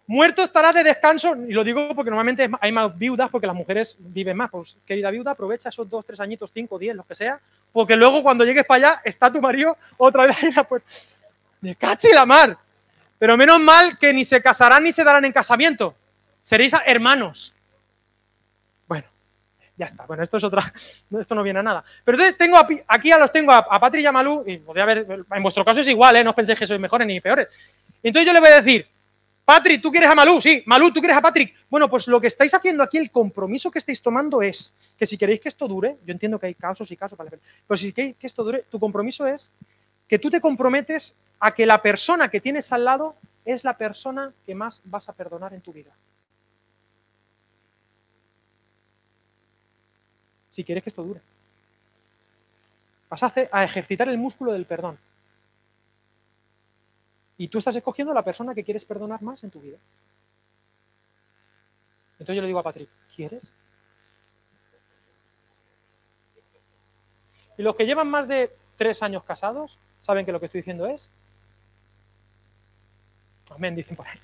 Muerto estará de descanso, y lo digo porque normalmente hay más viudas, porque las mujeres viven más. Pues, querida viuda, aprovecha esos 2, 3 añitos, 5, 10, lo que sea, porque luego cuando llegues para allá, está tu marido otra vez ahí en la puerta. ¡Me cachi la mar! Pero menos mal que ni se casarán ni se darán en casamiento. Seréis hermanos. Ya está, bueno, esto es otra, esto no viene a nada. Pero entonces tengo aquí los tengo a Patri y a Malú, y podría haber, en vuestro caso es igual, no os penséis que sois mejores ni peores. Entonces yo le voy a decir, Patri, ¿tú quieres a Malú? Sí. Malú, ¿tú quieres a Patrick? Bueno, pues lo que estáis haciendo aquí, el compromiso que estáis tomando es que si queréis que esto dure, yo entiendo que hay casos y casos, vale, pero si queréis que esto dure, tu compromiso es que tú te comprometes a que la persona que tienes al lado es la persona que más vas a perdonar en tu vida. Si quieres que esto dure. Vas a ejercitar el músculo del perdón. Y tú estás escogiendo a la persona que quieres perdonar más en tu vida. Entonces yo le digo a Patrick, ¿quieres? Y los que llevan más de 3 años casados, saben que lo que estoy diciendo es... Amén, dicen por ahí.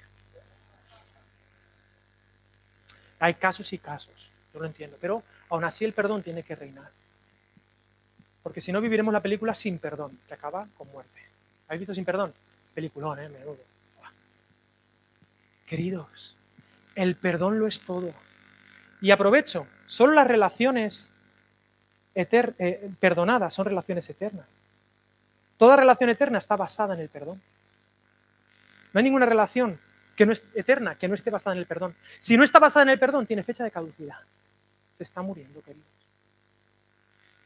Hay casos y casos, yo lo entiendo, pero aún así el perdón tiene que reinar. Porque si no viviremos la película Sin Perdón, que acaba con muerte. ¿Habéis visto Sin Perdón? Peliculón, menudo. Queridos, el perdón lo es todo. Y aprovecho, solo las relaciones perdonadas son relaciones eternas. Toda relación eterna está basada en el perdón. No hay ninguna relación que no es eterna, que no esté basada en el perdón. Si no está basada en el perdón, tiene fecha de caducidad. Se está muriendo, queridos.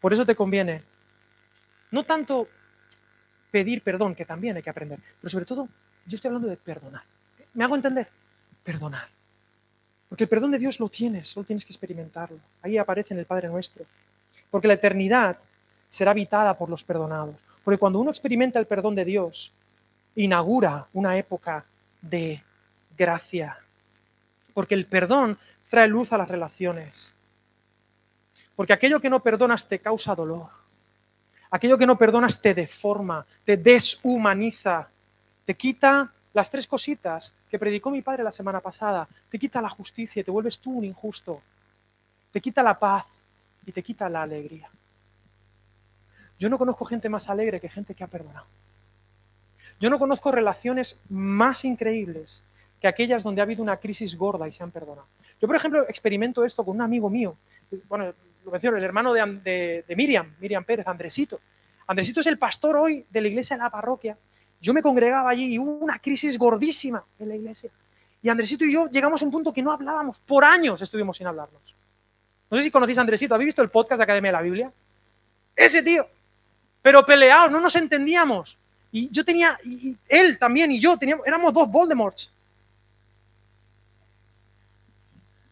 Por eso te conviene no tanto pedir perdón, que también hay que aprender, pero sobre todo, yo estoy hablando de perdonar. ¿Me hago entender? Perdonar. Porque el perdón de Dios lo tienes, solo tienes que experimentarlo. Ahí aparece en el Padre Nuestro. Porque la eternidad será habitada por los perdonados. Porque cuando uno experimenta el perdón de Dios, inaugura una época de gracia. Porque el perdón trae luz a las relaciones. Porque aquello que no perdonas te causa dolor. Aquello que no perdonas te deforma, te deshumaniza, te quita las 3 cositas que predicó mi padre la semana pasada. Te quita la justicia y te vuelves tú un injusto. Te quita la paz y te quita la alegría. Yo no conozco gente más alegre que gente que ha perdonado. Yo no conozco relaciones más increíbles que aquellas donde ha habido una crisis gorda y se han perdonado. Yo, por ejemplo, experimento esto con un amigo mío, bueno, lo menciono, el hermano de Miriam Pérez, Andresito. Andresito es el pastor hoy de la iglesia de la parroquia. Yo me congregaba allí y hubo una crisis gordísima en la iglesia. Y Andresito y yo llegamos a un punto que no hablábamos. Por años estuvimos sin hablarnos. No sé si conocéis a Andresito. ¿Habéis visto el podcast de Academia de la Biblia? Ese tío. Pero peleados, no nos entendíamos. Y yo tenía, y él también y yo, éramos 2 Voldemorts.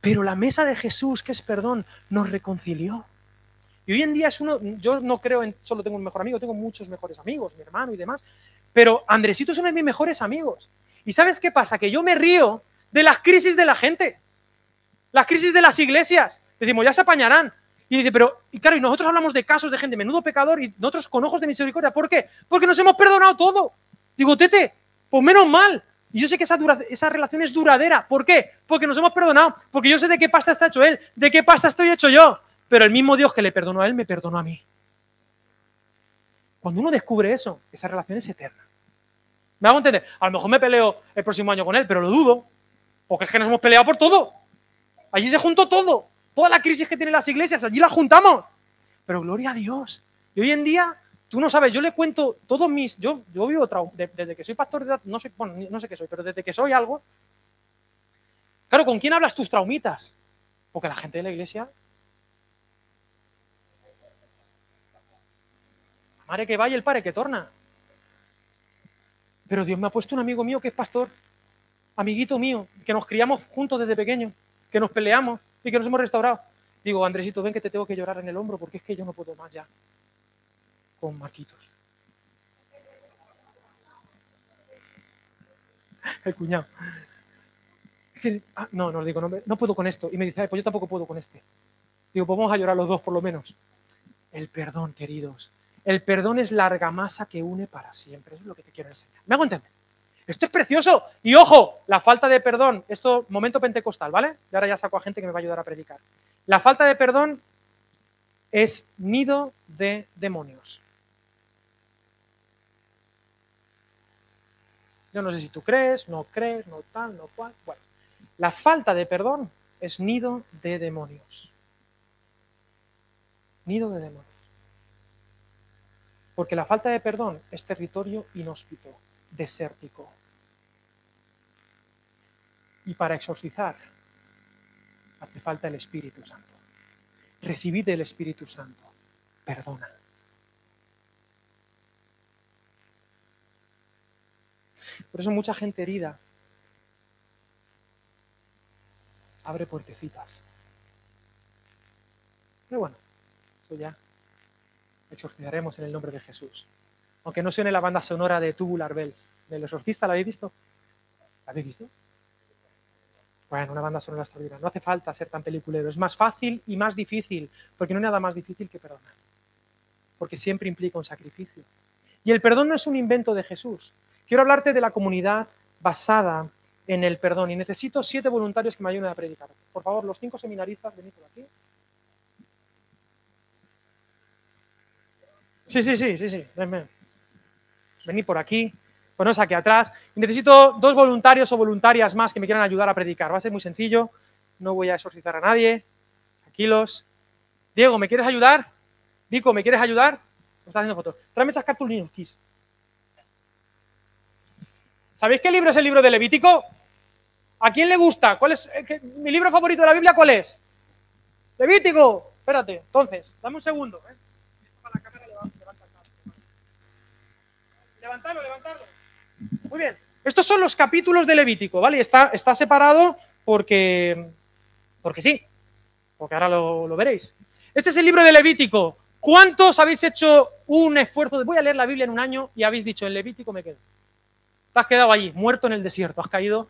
Pero la mesa de Jesús, que es perdón, nos reconcilió. Y hoy en día es yo no creo en solo tengo un mejor amigo, tengo muchos mejores amigos, mi hermano y demás. Pero Andresito es uno de mis mejores amigos. ¿Y sabes qué pasa? Que yo me río de las crisis de la gente. Las crisis de las iglesias. Decimos, ya se apañarán. Y dice, y claro, y nosotros hablamos de casos de gente, menudo pecador, y nosotros con ojos de misericordia. ¿Por qué? Porque nos hemos perdonado todo. Digo, Tete, pues menos mal. Y yo sé que esa relación es duradera. ¿Por qué? Porque nos hemos perdonado. Porque yo sé de qué pasta está hecho él, de qué pasta estoy hecho yo. Pero el mismo Dios que le perdonó a él, me perdonó a mí. Cuando uno descubre eso, esa relación es eterna. ¿Me hago entender? A lo mejor me peleo el próximo año con él, pero lo dudo. Porque es que nos hemos peleado por todo. Allí se juntó todo. Toda la crisis que tienen las iglesias, allí la juntamos. Pero gloria a Dios. Y hoy en día, tú no sabes, yo le cuento todos mis... Yo vivo desde que soy pastor de edad, no sé qué soy, pero desde que soy algo... Claro, ¿con quién hablas tus traumitas? Porque la gente de la iglesia... La madre que va y el padre que torna. Pero Dios me ha puesto un amigo mío que es pastor, amiguito mío, que nos criamos juntos desde pequeños, que nos peleamos y que nos hemos restaurado. Digo, Andresito, ven que te tengo que llorar en el hombro porque es que yo no puedo más ya con Marquitos. El cuñado. No digo, no puedo con esto. Y me dice, pues yo tampoco puedo con este. Digo, pues vamos a llorar los dos por lo menos. El perdón, queridos. El perdón es la argamasa que une para siempre. Eso es lo que te quiero enseñar. ¿Me hago entender? Esto es precioso. Y ojo, la falta de perdón, esto, momento pentecostal, ¿vale? Y ahora ya saco a gente que me va a ayudar a predicar. La falta de perdón es nido de demonios. Yo no sé si tú crees, no tal, no cual. Bueno, la falta de perdón es nido de demonios. Nido de demonios. Porque la falta de perdón es territorio inhóspito, desértico. Y para exorcizar hace falta el Espíritu Santo. Recibid el Espíritu Santo. Perdona. Por eso mucha gente herida abre puertecitas. Pero bueno, eso ya exorcizaremos en el nombre de Jesús. Aunque no suene la banda sonora de Tubular Bells. ¿Del exorcista la habéis visto? ¿La habéis visto? Bueno, una banda sonora extraordinaria. No hace falta ser tan peliculero. Es más fácil y más difícil, porque no hay nada más difícil que perdonar. Porque siempre implica un sacrificio. Y el perdón no es un invento de Jesús. Quiero hablarte de la comunidad basada en el perdón. Y necesito 7 voluntarios que me ayuden a predicar. Por favor, los 5 seminaristas, venid por aquí. Sí. Ven. Venid por aquí. Poneos aquí atrás. Y necesito 2 voluntarios o voluntarias más que me quieran ayudar a predicar. Va a ser muy sencillo. No voy a exorcizar a nadie. Tranquilos. Diego, ¿me quieres ayudar? Vico, ¿me quieres ayudar? Me está haciendo fotos. Tráeme esas cartulinas, Kiss. ¿Sabéis qué libro es el libro de Levítico? ¿A quién le gusta? ¿Cuál es mi libro favorito de la Biblia? ¿Cuál es? Levítico. Espérate, entonces, dame un segundo. Para la cámara, levantarlo. Muy bien. Estos son los capítulos de Levítico, ¿vale? Está separado porque sí, porque ahora lo veréis. Este es el libro de Levítico. ¿Cuántos habéis hecho un esfuerzo de voy a leer la Biblia en un año y habéis dicho en Levítico me quedo? Te has quedado allí, muerto en el desierto, has caído.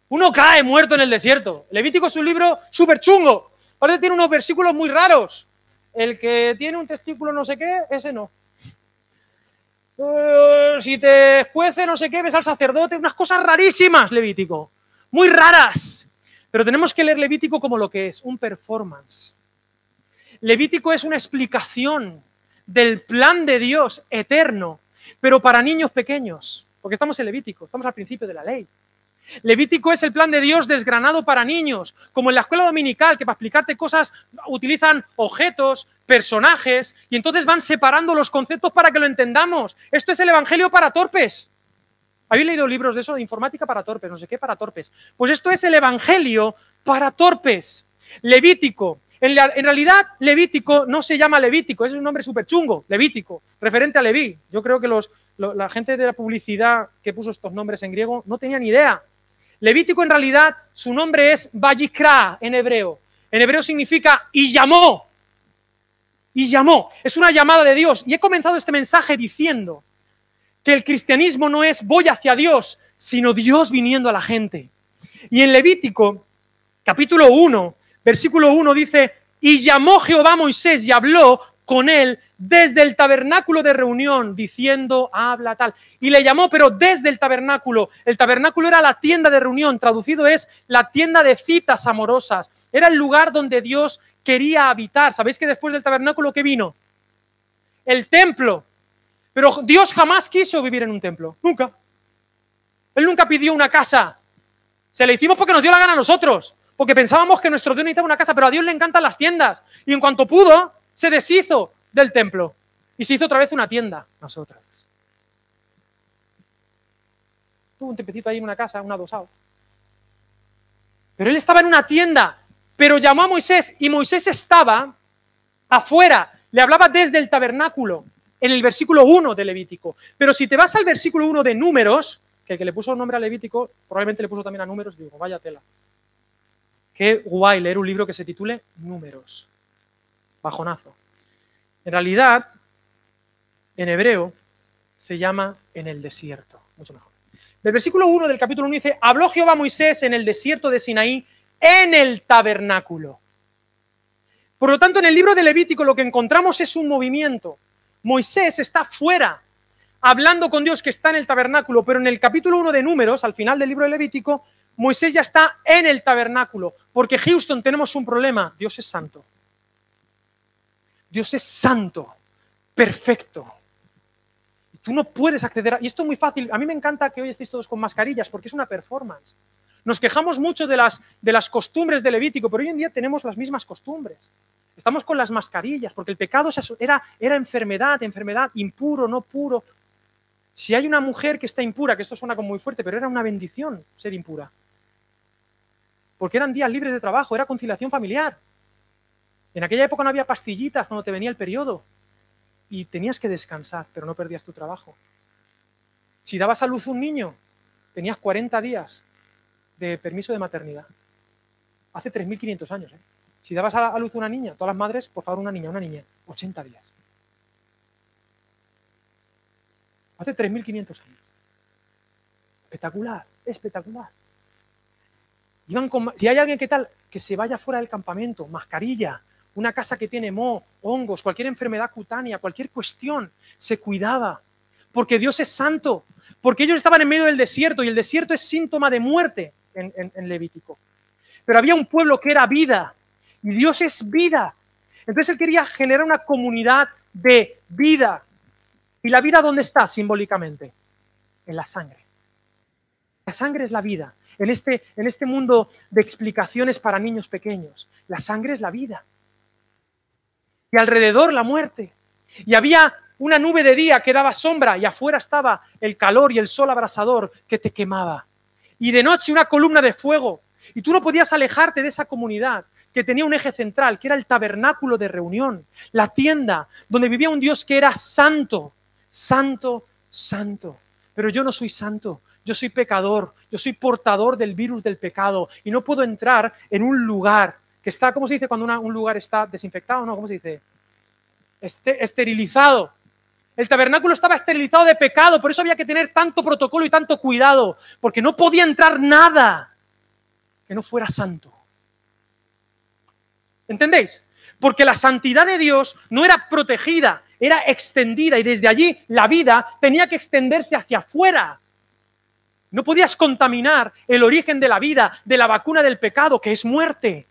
Uno cae muerto en el desierto. Levítico es un libro súper chungo. Parece que tiene unos versículos muy raros. El que tiene un testículo no sé qué, ese no. Si te escuece no sé qué, ves al sacerdote, unas cosas rarísimas, Levítico. Muy raras. Pero tenemos que leer Levítico como lo que es, un performance. Levítico es una explicación del plan de Dios eterno, pero para niños pequeños, porque estamos en Levítico, estamos al principio de la ley. Levítico es el plan de Dios desgranado para niños, como en la escuela dominical, que para explicarte cosas utilizan objetos, personajes, y entonces van separando los conceptos para que lo entendamos. Esto es el Evangelio para torpes. ¿Habéis leído libros de eso? De informática para torpes, no sé qué para torpes. Pues esto es el Evangelio para torpes. Levítico. En realidad, Levítico no se llama Levítico, es un nombre súper chungo, Levítico, referente a Leví. Yo creo que la gente de la publicidad que puso estos nombres en griego no tenía ni idea. Levítico, en realidad, su nombre es Vayikra en hebreo. En hebreo significa y llamó. Y llamó. Es una llamada de Dios. Y he comenzado este mensaje diciendo que el cristianismo no es voy hacia Dios, sino Dios viniendo a la gente. Y en Levítico, capítulo 1, versículo 1 dice, y llamó Jehová a Moisés y habló con él desde el tabernáculo de reunión, diciendo, habla tal. Y le llamó, pero desde el tabernáculo. El tabernáculo era la tienda de reunión, traducido es la tienda de citas amorosas. Era el lugar donde Dios quería habitar. ¿Sabéis que después del tabernáculo qué vino? El templo. Pero Dios jamás quiso vivir en un templo, nunca. Él nunca pidió una casa. Se la hicimos porque nos dio la gana a nosotros. Porque pensábamos que nuestro Dios necesitaba una casa, pero a Dios le encantan las tiendas. Y en cuanto pudo, se deshizo del templo. Y se hizo otra vez una tienda, nosotros. Tuvo un tempecito ahí en una casa, un adosado. Pero él estaba en una tienda, pero llamó a Moisés, y Moisés estaba afuera, le hablaba desde el tabernáculo, en el versículo 1 de Levítico. Pero si te vas al versículo 1 de Números, que el que le puso nombre a Levítico, probablemente le puso también a Números, digo, vaya tela. Qué guay leer un libro que se titule Números. Bajonazo. En realidad, en hebreo, se llama en el desierto. Mucho mejor. Del versículo 1 del capítulo 1 dice, habló Jehová a Moisés en el desierto de Sinaí, en el tabernáculo. Por lo tanto, en el libro de Levítico lo que encontramos es un movimiento. Moisés está fuera, hablando con Dios que está en el tabernáculo, pero en el capítulo 1 de Números, al final del libro de Levítico, Moisés ya está en el tabernáculo, porque Houston tenemos un problema, Dios es santo. Dios es santo, perfecto. Y tú no puedes acceder a... Y esto es muy fácil, a mí me encanta que hoy estéis todos con mascarillas, porque es una performance. Nos quejamos mucho de las costumbres de Levítico, pero hoy en día tenemos las mismas costumbres. Estamos con las mascarillas, porque el pecado era enfermedad, impuro, no puro. Si hay una mujer que está impura, que esto suena como muy fuerte, pero era una bendición ser impura. Porque eran días libres de trabajo, era conciliación familiar. En aquella época no había pastillitas cuando te venía el periodo. Y tenías que descansar, pero no perdías tu trabajo. Si dabas a luz un niño, tenías 40 días de permiso de maternidad. Hace 3.500 años, ¿eh? Si dabas a luz una niña, todas las madres, por favor, una niña, 80 días. Hace 3.500 años. Espectacular, espectacular. Si hay alguien que se vaya fuera del campamento, mascarilla, una casa que tiene moho, hongos, cualquier enfermedad cutánea, cualquier cuestión, se cuidaba. Porque Dios es santo. Porque ellos estaban en medio del desierto y el desierto es síntoma de muerte en Levítico. Pero había un pueblo que era vida y Dios es vida. Entonces él quería generar una comunidad de vida. ¿Y la vida dónde está simbólicamente? En la sangre. La sangre es la vida. En este mundo de explicaciones para niños pequeños, la sangre es la vida. Y alrededor la muerte. Y había una nube de día que daba sombra y afuera estaba el calor y el sol abrasador que te quemaba. Y de noche una columna de fuego. Y tú no podías alejarte de esa comunidad que tenía un eje central, que era el tabernáculo de reunión, la tienda donde vivía un Dios que era santo, santo, santo. Pero yo no soy santo, yo soy pecador, yo soy portador del virus del pecado y no puedo entrar en un lugar que está, ¿cómo se dice cuando un lugar está desinfectado? No, ¿cómo se dice? Esterilizado. El tabernáculo estaba esterilizado de pecado, por eso había que tener tanto protocolo y tanto cuidado, porque no podía entrar nada que no fuera santo. ¿Entendéis? Porque la santidad de Dios no era protegida, era extendida y desde allí la vida tenía que extenderse hacia afuera. No podías contaminar el origen de la vida, de la vacuna del pecado, que es muerte.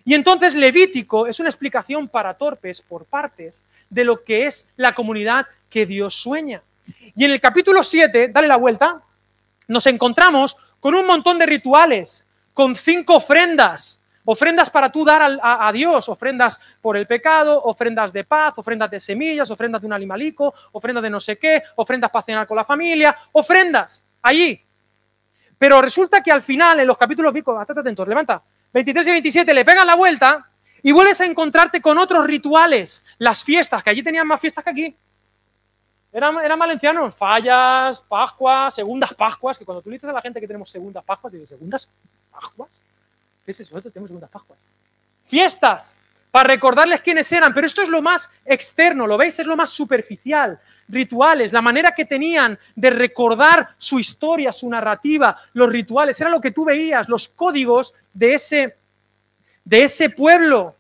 Y entonces Levítico es una explicación para torpes, por partes, de lo que es la comunidad que Dios sueña. Y en el capítulo 7, dale la vuelta, nos encontramos con un montón de rituales, con 5 ofrendas. Ofrendas para tú dar a Dios, ofrendas por el pecado, ofrendas de paz, ofrendas de semillas, ofrendas de un animalico, ofrendas de no sé qué, ofrendas para cenar con la familia, ofrendas, allí. Pero resulta que al final, en los capítulos, estate atento, levanta, 23 y 27, le pegas la vuelta y vuelves a encontrarte con otros rituales, las fiestas, que allí tenían más fiestas que aquí. Eran valencianos, fallas, Pascuas, segundas Pascuas, que cuando tú le dices a la gente que tenemos segundas Pascuas, te dices, ¿segundas Pascuas? ¿Qué es eso? Nosotros tenemos segundas Pascuas. Fiestas, para recordarles quiénes eran, pero esto es lo más externo, ¿lo veis? Es lo más superficial. Rituales, la manera que tenían de recordar su historia, su narrativa, los rituales, era lo que tú veías, los códigos de ese pueblo.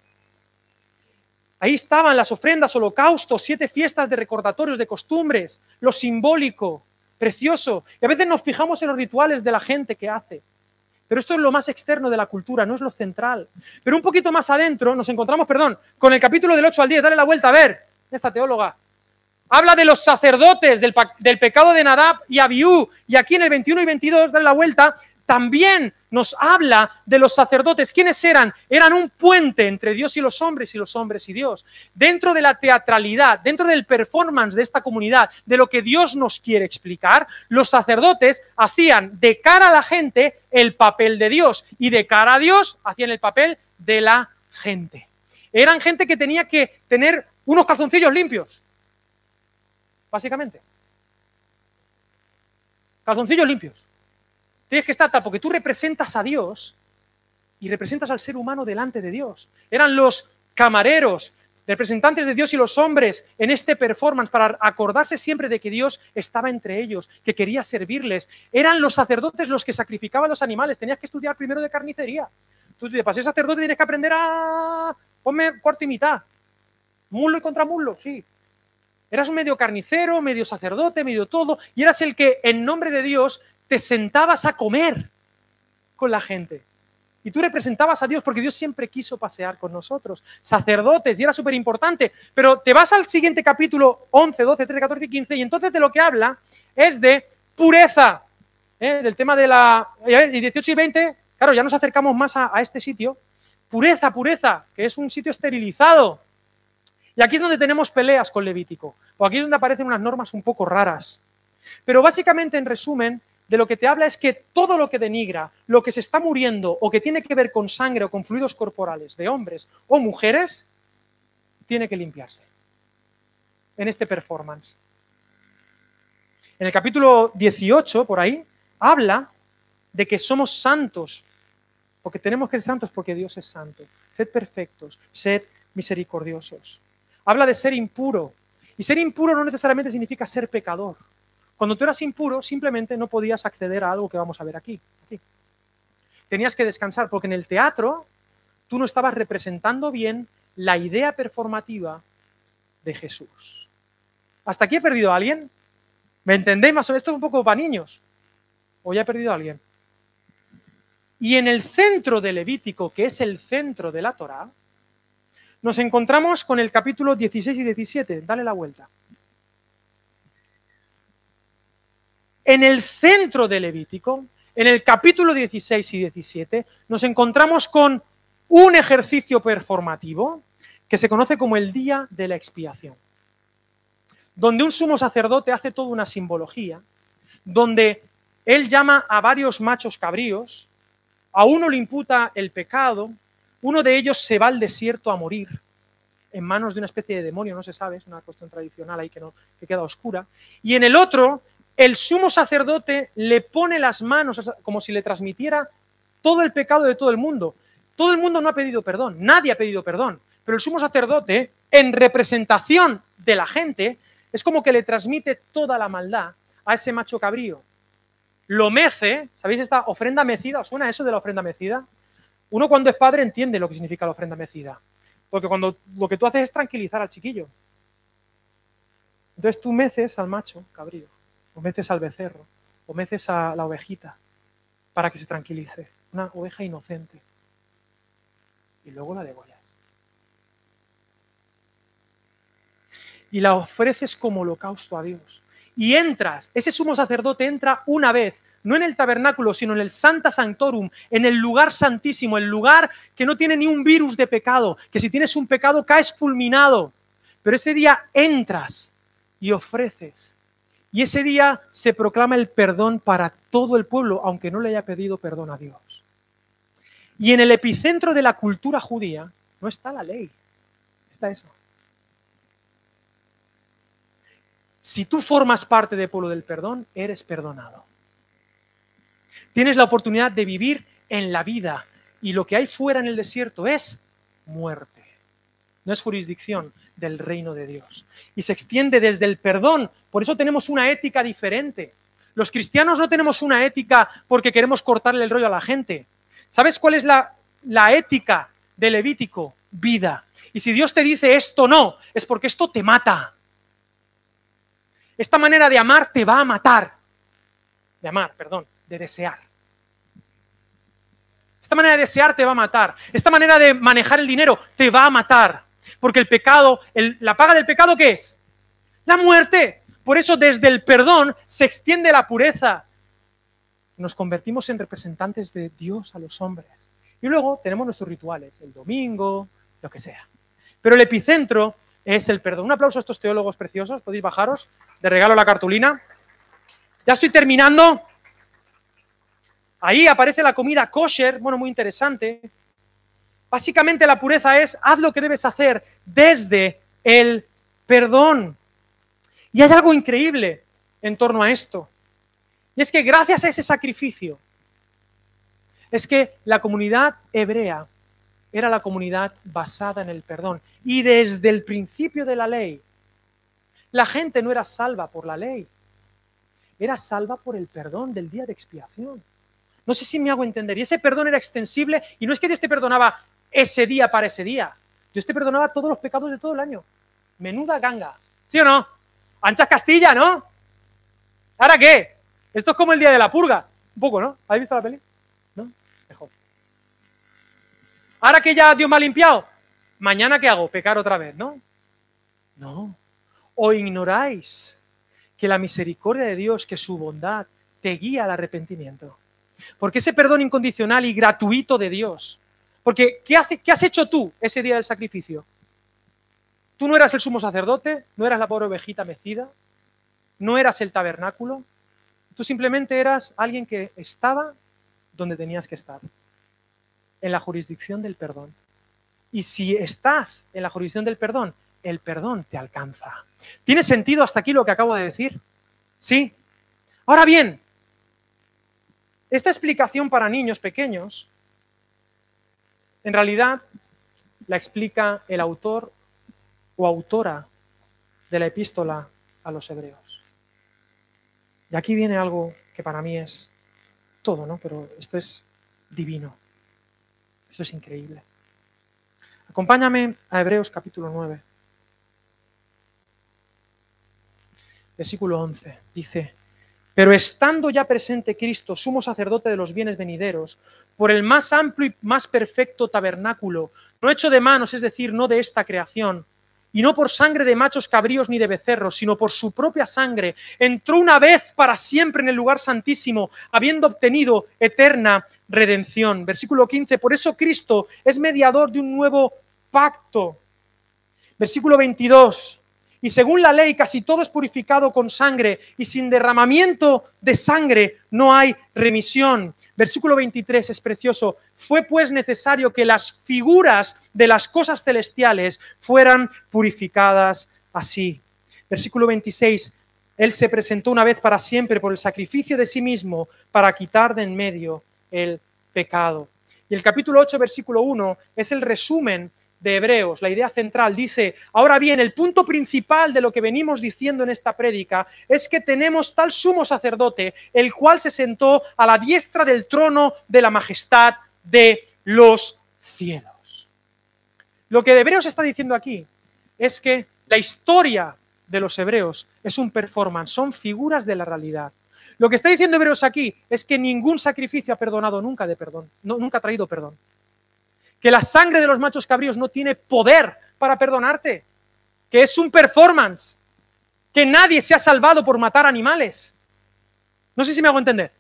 Ahí estaban las ofrendas, holocaustos, 7 fiestas de recordatorios, de costumbres, lo simbólico, precioso. Y a veces nos fijamos en los rituales de la gente que hace. Pero esto es lo más externo de la cultura, no es lo central. Pero un poquito más adentro nos encontramos, con el capítulo del 8 al 10. Dale la vuelta, a ver, esta teóloga. Habla de los sacerdotes, del pecado de Nadab y Abiú. Y aquí en el 21 y 22, dale la vuelta, también nos habla de los sacerdotes. ¿Quiénes eran? Eran un puente entre Dios y los hombres y Dios. Dentro de la teatralidad, dentro del performance de esta comunidad, de lo que Dios nos quiere explicar, los sacerdotes hacían de cara a la gente el papel de Dios y de cara a Dios hacían el papel de la gente. Eran gente que tenía que tener unos calzoncillos limpios, básicamente. Calzoncillos limpios. Tienes que estar tal, porque tú representas a Dios y representas al ser humano delante de Dios. Eran los camareros, representantes de Dios y los hombres en este performance para acordarse siempre de que Dios estaba entre ellos, que quería servirles. Eran los sacerdotes los que sacrificaban los animales. Tenías que estudiar primero de carnicería. Tú, para ser sacerdote tienes que aprender a... Ponme cuarto y mitad. Muslo y contramuslo, sí. Eras un medio carnicero, medio sacerdote, medio todo, y eras el que en nombre de Dios te sentabas a comer con la gente. Y tú representabas a Dios porque Dios siempre quiso pasear con nosotros. Sacerdotes, y era súper importante. Pero te vas al siguiente capítulo 11, 12, 13, 14 y 15, y entonces de lo que habla es de pureza. Del tema de la... 18 y 20, claro, ya nos acercamos más a este sitio, Pureza, pureza, que es un sitio esterilizado. Y aquí es donde tenemos peleas con Levítico, o aquí es donde aparecen unas normas un poco raras. Pero básicamente, en resumen, de lo que te habla es que todo lo que denigra, lo que se está muriendo o que tiene que ver con sangre o con fluidos corporales de hombres o mujeres, tiene que limpiarse en este performance. En el capítulo 18, por ahí, habla de que somos santos, porque tenemos que ser santos porque Dios es santo. Sed perfectos, sed misericordiosos. Habla de ser impuro, y ser impuro no necesariamente significa ser pecador. Cuando tú eras impuro, simplemente no podías acceder a algo que vamos a ver aquí. Tenías que descansar, porque en el teatro tú no estabas representando bien la idea performativa de Jesús. ¿Hasta aquí he perdido a alguien? ¿Me entendéis más o menos? Esto es un poco para niños. ¿O ya he perdido a alguien? Y en el centro de Levítico, que es el centro de la Torá, nos encontramos con el capítulo 16 y 17. Dale la vuelta. En el centro de Levítico, en el capítulo 16 y 17, nos encontramos con un ejercicio performativo que se conoce como el día de la expiación, donde un sumo sacerdote hace toda una simbología, donde él llama a varios machos cabríos, a uno le imputa el pecado, uno de ellos se va al desierto a morir en manos de una especie de demonio, no se sabe, es una cuestión tradicional ahí que queda oscura, y en el otro, el sumo sacerdote le pone las manos como si le transmitiera todo el pecado de todo el mundo. Todo el mundo no ha pedido perdón, nadie ha pedido perdón, pero el sumo sacerdote, en representación de la gente, es como que le transmite toda la maldad a ese macho cabrío. Lo mece, ¿sabéis esta ofrenda mecida? ¿Os suena eso de la ofrenda mecida? Uno cuando es padre entiende lo que significa la ofrenda mecida, porque cuando lo que tú haces es tranquilizar al chiquillo. Entonces tú meces al macho cabrío, o meces al becerro, o meces a la ovejita, para que se tranquilice, una oveja inocente. Y luego la degollas. Y la ofreces como holocausto a Dios. Y entras, ese sumo sacerdote entra una vez, no en el tabernáculo, sino en el Sancta Sanctorum, en el lugar santísimo, el lugar que no tiene ni un virus de pecado, que si tienes un pecado caes fulminado. Pero ese día entras y ofreces. Y ese día se proclama el perdón para todo el pueblo, aunque no le haya pedido perdón a Dios. Y en el epicentro de la cultura judía no está la ley, está eso. Si tú formas parte del pueblo del perdón, eres perdonado. Tienes la oportunidad de vivir en la vida y lo que hay fuera en el desierto es muerte. No es jurisdicción del reino de Dios. Y se extiende desde el perdón. Por eso tenemos una ética diferente. Los cristianos no tenemos una ética porque queremos cortarle el rollo a la gente. ¿Sabes cuál es la ética de Levítico? Vida. Y si Dios te dice esto no, es porque esto te mata. Esta manera de amar te va a matar. De desear. Esta manera de desear te va a matar. Esta manera de manejar el dinero te va a matar. Porque el pecado, la paga del pecado, ¿qué es? La muerte. Por eso desde el perdón se extiende la pureza. Nos convertimos en representantes de Dios a los hombres. Y luego tenemos nuestros rituales, el domingo, lo que sea. Pero el epicentro es el perdón. Un aplauso a estos teólogos preciosos. Podéis bajaros. De regalo la cartulina. Ya estoy terminando. Ahí aparece la comida kosher, bueno, muy interesante. Básicamente la pureza es, haz lo que debes hacer desde el perdón. Y hay algo increíble en torno a esto. Y es que gracias a ese sacrificio, es que la comunidad hebrea era la comunidad basada en el perdón. Y desde el principio de la ley, la gente no era salva por la ley, era salva por el perdón del día de expiación. No sé si me hago entender. Y ese perdón era extensible, y no es que Dios te perdonaba ese día para ese día. Dios te perdonaba todos los pecados de todo el año. Menuda ganga. ¿Sí o no? Anchas Castilla, ¿no? ¿Ahora qué? Esto es como el día de la purga. Un poco, ¿no? ¿Habéis visto la peli? ¿No? Mejor. Ahora que ya Dios me ha limpiado, ¿mañana qué hago? Pecar otra vez, ¿no? No. ¿O ignoráis que la misericordia de Dios, que su bondad te guía al arrepentimiento? Porque ese perdón incondicional y gratuito de Dios, Porque ¿qué has hecho tú ese día del sacrificio? Tú no eras el sumo sacerdote, no eras la pobre ovejita mecida, no eras el tabernáculo, tú simplemente eras alguien que estaba donde tenías que estar, en la jurisdicción del perdón. Y si estás en la jurisdicción del perdón, el perdón te alcanza. ¿Tiene sentido hasta aquí lo que acabo de decir? Sí. Ahora bien, esta explicación para niños pequeños, en realidad la explica el autor o autora de la epístola a los hebreos. Y aquí viene algo que para mí es todo, ¿no? Pero esto es divino. Esto es increíble. Acompáñame a Hebreos capítulo 9. Versículo 11. Dice: pero estando ya presente Cristo, sumo sacerdote de los bienes venideros, por el más amplio y más perfecto tabernáculo, no hecho de manos, es decir, no de esta creación, y no por sangre de machos cabríos ni de becerros, sino por su propia sangre, entró una vez para siempre en el lugar santísimo, habiendo obtenido eterna redención. Versículo 15, por eso Cristo es mediador de un nuevo pacto. Versículo 22, y según la ley casi todo es purificado con sangre, y sin derramamiento de sangre no hay remisión. Versículo 23 es precioso. Fue pues necesario que las figuras de las cosas celestiales fueran purificadas así. Versículo 26. Él se presentó una vez para siempre por el sacrificio de sí mismo para quitar de en medio el pecado. Y el capítulo 8, versículo 1 es el resumen de Hebreos, la idea central. Dice: ahora bien, el punto principal de lo que venimos diciendo en esta prédica es que tenemos tal sumo sacerdote, el cual se sentó a la diestra del trono de la majestad de los cielos. Lo que Hebreos está diciendo aquí es que la historia de los hebreos es un performance, son figuras de la realidad. Lo que está diciendo Hebreos aquí es que ningún sacrificio ha perdonado nunca de perdón, nunca ha traído perdón. Que la sangre de los machos cabríos no tiene poder para perdonarte, que es un performance, que nadie se ha salvado por matar animales. No sé si me hago entender.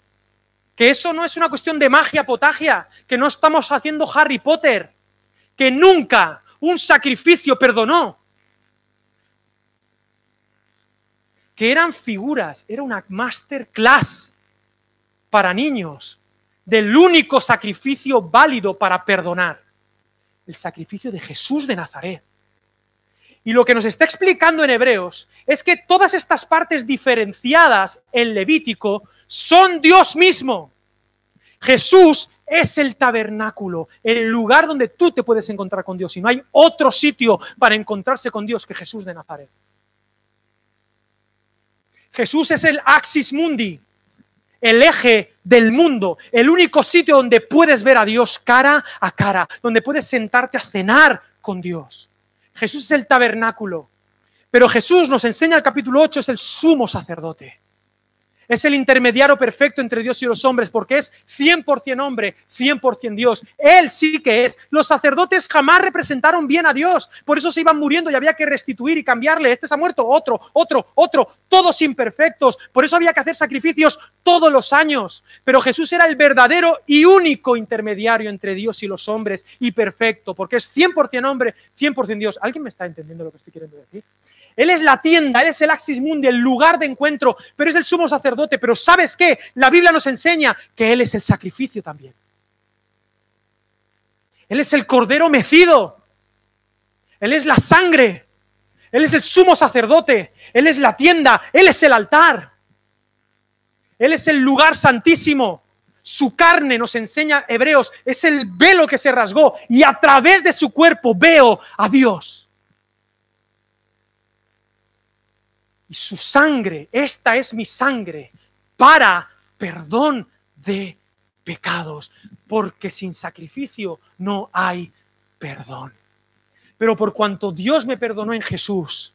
Que eso no es una cuestión de magia potagia, que no estamos haciendo Harry Potter, que nunca un sacrificio perdonó. Que eran figuras, era una masterclass para niños del único sacrificio válido para perdonar. El sacrificio de Jesús de Nazaret. Y lo que nos está explicando en Hebreos es que todas estas partes diferenciadas en Levítico son Dios mismo. Jesús es el tabernáculo, el lugar donde tú te puedes encontrar con Dios. Y no hay otro sitio para encontrarse con Dios que Jesús de Nazaret. Jesús es el axis mundi, el eje del mundo, el único sitio donde puedes ver a Dios cara a cara, donde puedes sentarte a cenar con Dios. Jesús es el tabernáculo, pero Jesús, nos enseña el capítulo 8, es el sumo sacerdote. Es el intermediario perfecto entre Dios y los hombres, porque es 100% hombre, 100% Dios. Él sí que es. Los sacerdotes jamás representaron bien a Dios, por eso se iban muriendo y había que restituir y cambiarle. Este se ha muerto, otro, todos imperfectos. Por eso había que hacer sacrificios todos los años. Pero Jesús era el verdadero y único intermediario entre Dios y los hombres, y perfecto, porque es 100% hombre, 100% Dios. ¿Alguien me está entendiendo lo que estoy queriendo decir? Él es la tienda, Él es el axis mundi, el lugar de encuentro, pero es el sumo sacerdote. Pero ¿sabes qué? La Biblia nos enseña que Él es el sacrificio también. Él es el cordero mecido. Él es la sangre. Él es el sumo sacerdote. Él es la tienda. Él es el altar. Él es el lugar santísimo. Su carne, nos enseña Hebreos, es el velo que se rasgó y a través de su cuerpo veo a Dios. Y su sangre, esta es mi sangre, para perdón de pecados, porque sin sacrificio no hay perdón. Pero por cuanto Dios me perdonó en Jesús,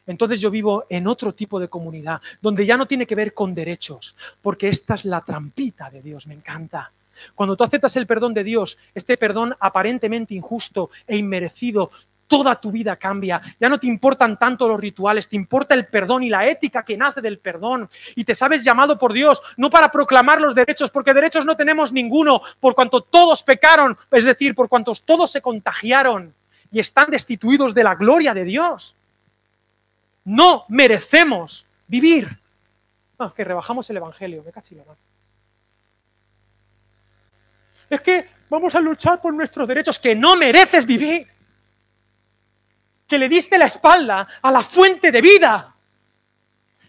entonces yo vivo en otro tipo de comunidad, donde ya no tiene que ver con derechos, porque esta es la trampita de Dios, me encanta. Cuando tú aceptas el perdón de Dios, este perdón aparentemente injusto e inmerecido, toda tu vida cambia. Ya no te importan tanto los rituales, te importa el perdón y la ética que nace del perdón. Y te sabes llamado por Dios, no para proclamar los derechos, porque derechos no tenemos ninguno, por cuanto todos pecaron, es decir, por cuanto todos se contagiaron y están destituidos de la gloria de Dios. No merecemos vivir. No, que rebajamos el evangelio, me cacho en la mano. Es que vamos a luchar por nuestros derechos, que no mereces vivir. Que le diste la espalda a la fuente de vida.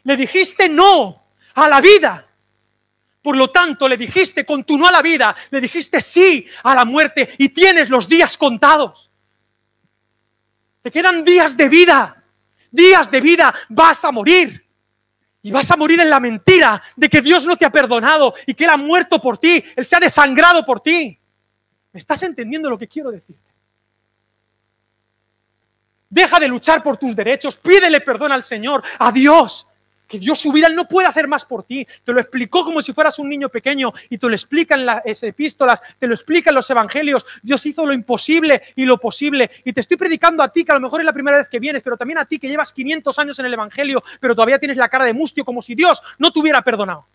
Le dijiste no a la vida. Por lo tanto, le dijiste con tu no a la vida, le dijiste sí a la muerte y tienes los días contados. Te quedan días de vida. Días de vida, vas a morir. Y vas a morir en la mentira de que Dios no te ha perdonado y que Él ha muerto por ti, Él se ha desangrado por ti. ¿Me estás entendiendo lo que quiero decirte? Deja de luchar por tus derechos, pídele perdón al Señor, a Dios, que Dios su vida, Él no puede hacer más por ti. Te lo explicó como si fueras un niño pequeño y te lo explica en las epístolas, te lo explica en los evangelios. Dios hizo lo imposible y lo posible. Y te estoy predicando a ti, que a lo mejor es la primera vez que vienes, pero también a ti que llevas 500 años en el evangelio, pero todavía tienes la cara de mustio como si Dios no te hubiera perdonado.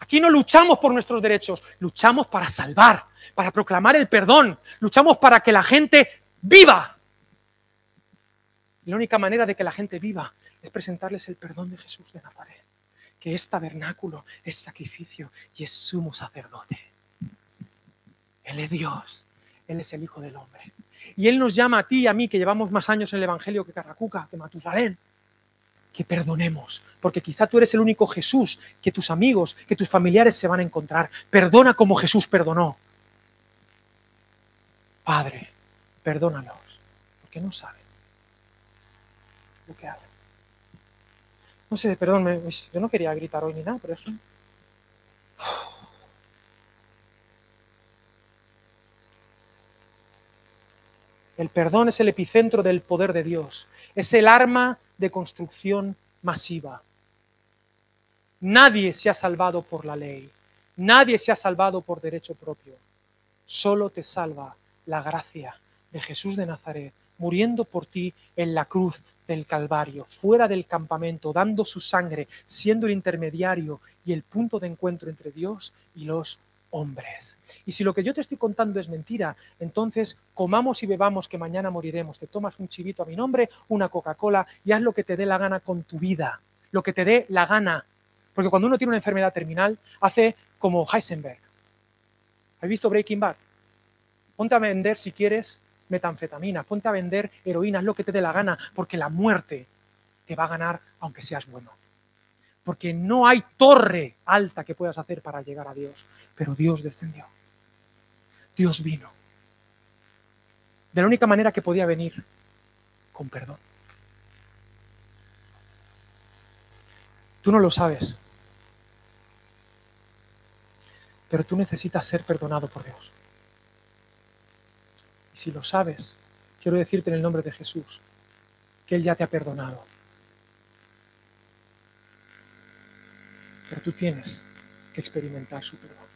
Aquí no luchamos por nuestros derechos, luchamos para salvar, para proclamar el perdón, luchamos para que la gente viva. Y la única manera de que la gente viva es presentarles el perdón de Jesús de Nazaret, que es tabernáculo, es sacrificio y es sumo sacerdote. Él es Dios, Él es el Hijo del Hombre. Y Él nos llama a ti y a mí, que llevamos más años en el Evangelio que Carracuca, que Matusalén, que perdonemos, porque quizá tú eres el único Jesús que tus amigos, que tus familiares se van a encontrar. Perdona como Jesús perdonó. Padre, perdónalos, porque no saben lo que hacen. No sé, perdón, yo no quería gritar hoy ni nada, pero eso... El perdón es el epicentro del poder de Dios, es el arma de construcción masiva. Nadie se ha salvado por la ley, nadie se ha salvado por derecho propio, solo te salva la gracia de Jesús de Nazaret, muriendo por ti en la cruz del Calvario, fuera del campamento, dando su sangre, siendo el intermediario y el punto de encuentro entre Dios y los hombres. Y si lo que yo te estoy contando es mentira, entonces comamos y bebamos que mañana moriremos. Te tomas un chivito a mi nombre, una Coca-Cola y haz lo que te dé la gana con tu vida, lo que te dé la gana. Porque cuando uno tiene una enfermedad terminal, hace como Heisenberg. ¿Has visto Breaking Bad? Ponte a vender, si quieres, metanfetamina, ponte a vender heroína, haz lo que te dé la gana, porque la muerte te va a ganar aunque seas bueno. Porque no hay torre alta que puedas hacer para llegar a Dios. Pero Dios descendió. Dios vino. De la única manera que podía venir, con perdón. Tú no lo sabes. Pero tú necesitas ser perdonado por Dios. Y si lo sabes, quiero decirte en el nombre de Jesús, que Él ya te ha perdonado. Pero tú tienes que experimentar su perdón.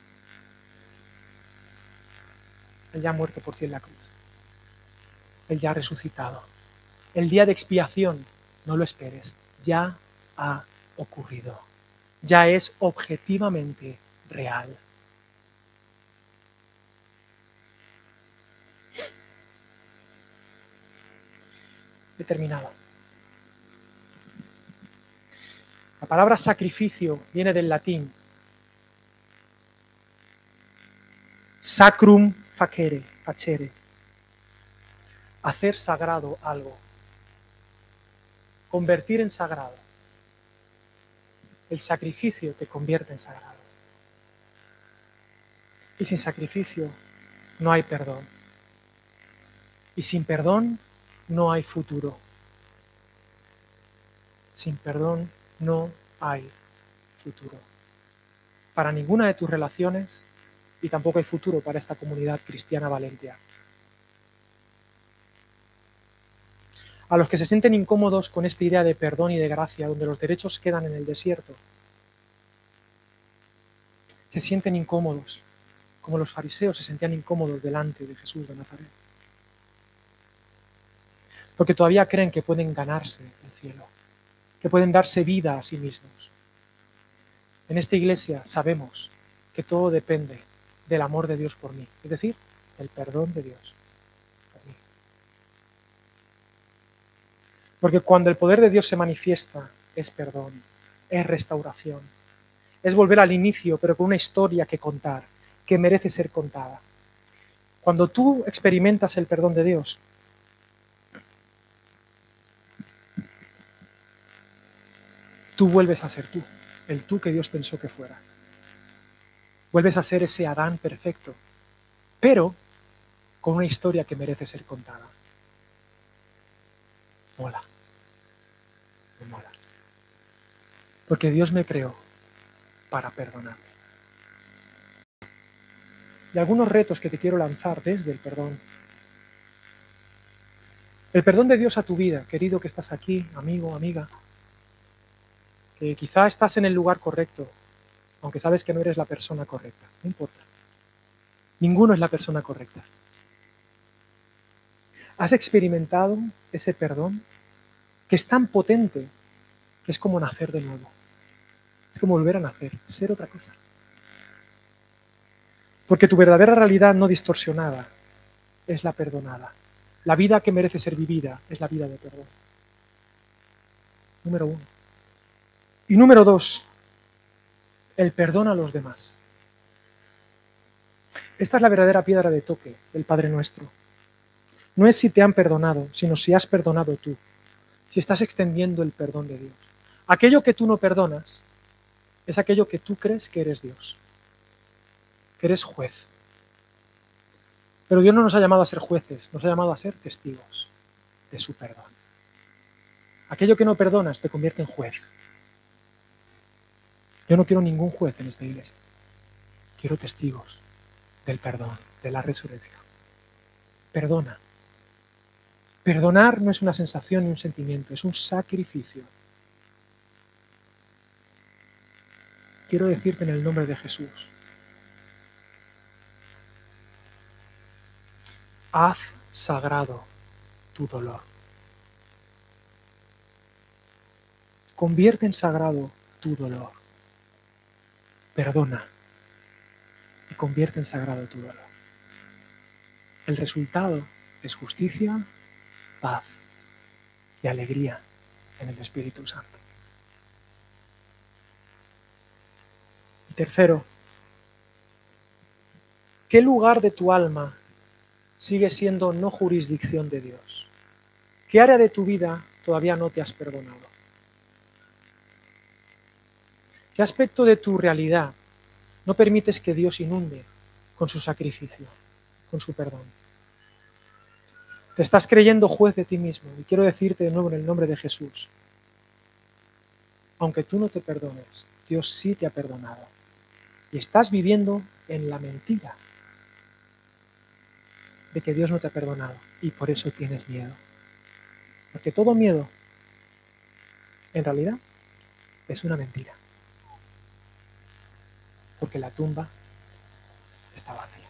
Él ya ha muerto por ti en la cruz. Él ya ha resucitado. El día de expiación, no lo esperes, ya ha ocurrido. Ya es objetivamente real. He terminado. La palabra sacrificio viene del latín sacrum facere, hacer sagrado algo, convertir en sagrado. El sacrificio te convierte en sagrado. Y sin sacrificio no hay perdón. Y sin perdón no hay futuro. Sin perdón no hay futuro. Para ninguna de tus relaciones y tampoco hay futuro para esta comunidad cristiana Valentia. A los que se sienten incómodos con esta idea de perdón y de gracia, donde los derechos quedan en el desierto, se sienten incómodos. como los fariseos se sentían incómodos delante de Jesús de Nazaret. Porque todavía creen que pueden ganarse el cielo, que pueden darse vida a sí mismos. En esta iglesia sabemos que todo depende del amor de Dios por mí, es decir, el perdón de Dios por mí. Porque cuando el poder de Dios se manifiesta, es perdón, es restauración, es volver al inicio, pero con una historia que contar, que merece ser contada. Cuando tú experimentas el perdón de Dios, tú vuelves a ser tú, el tú que Dios pensó que fueras. Vuelves a ser ese Adán perfecto, pero con una historia que merece ser contada. Mola. Me mola. Porque Dios me creó para perdonarme. Y algunos retos que te quiero lanzar desde el perdón. El perdón de Dios a tu vida, querido que estás aquí, amigo, amiga, que quizá estás en el lugar correcto, aunque sabes que no eres la persona correcta. No importa. Ninguno es la persona correcta. ¿Has experimentado ese perdón que es tan potente que es como nacer de nuevo? Es como volver a nacer, ser otra cosa. Porque tu verdadera realidad no distorsionada es la perdonada. La vida que merece ser vivida es la vida de perdón. Número 1. Y número 2, el perdón a los demás. Esta es la verdadera piedra de toque del Padre Nuestro. No es si te han perdonado, sino si has perdonado tú, si estás extendiendo el perdón de Dios. Aquello que tú no perdonas es aquello que tú crees que eres Dios, que eres juez. Pero Dios no nos ha llamado a ser jueces, nos ha llamado a ser testigos de su perdón. Aquello que no perdonas te convierte en juez. Yo no quiero ningún juez en esta iglesia. Quiero testigos del perdón, de la resurrección. Perdona. Perdonar no es una sensación ni un sentimiento, es un sacrificio. Quiero decirte en el nombre de Jesús, haz sagrado tu dolor. Convierte en sagrado tu dolor. Perdona y convierte en sagrado tu dolor. El resultado es justicia, paz y alegría en el Espíritu Santo. Y tercero, ¿qué lugar de tu alma sigue siendo no jurisdicción de Dios? ¿Qué área de tu vida todavía no te has perdonado? ¿Qué aspecto de tu realidad no permites que Dios inunde con su sacrificio, con su perdón? Te estás creyendo juez de ti mismo y quiero decirte de nuevo en el nombre de Jesús, aunque tú no te perdones, Dios sí te ha perdonado y estás viviendo en la mentira de que Dios no te ha perdonado y por eso tienes miedo. Porque todo miedo, en realidad, es una mentira. Porque la tumba está vacía.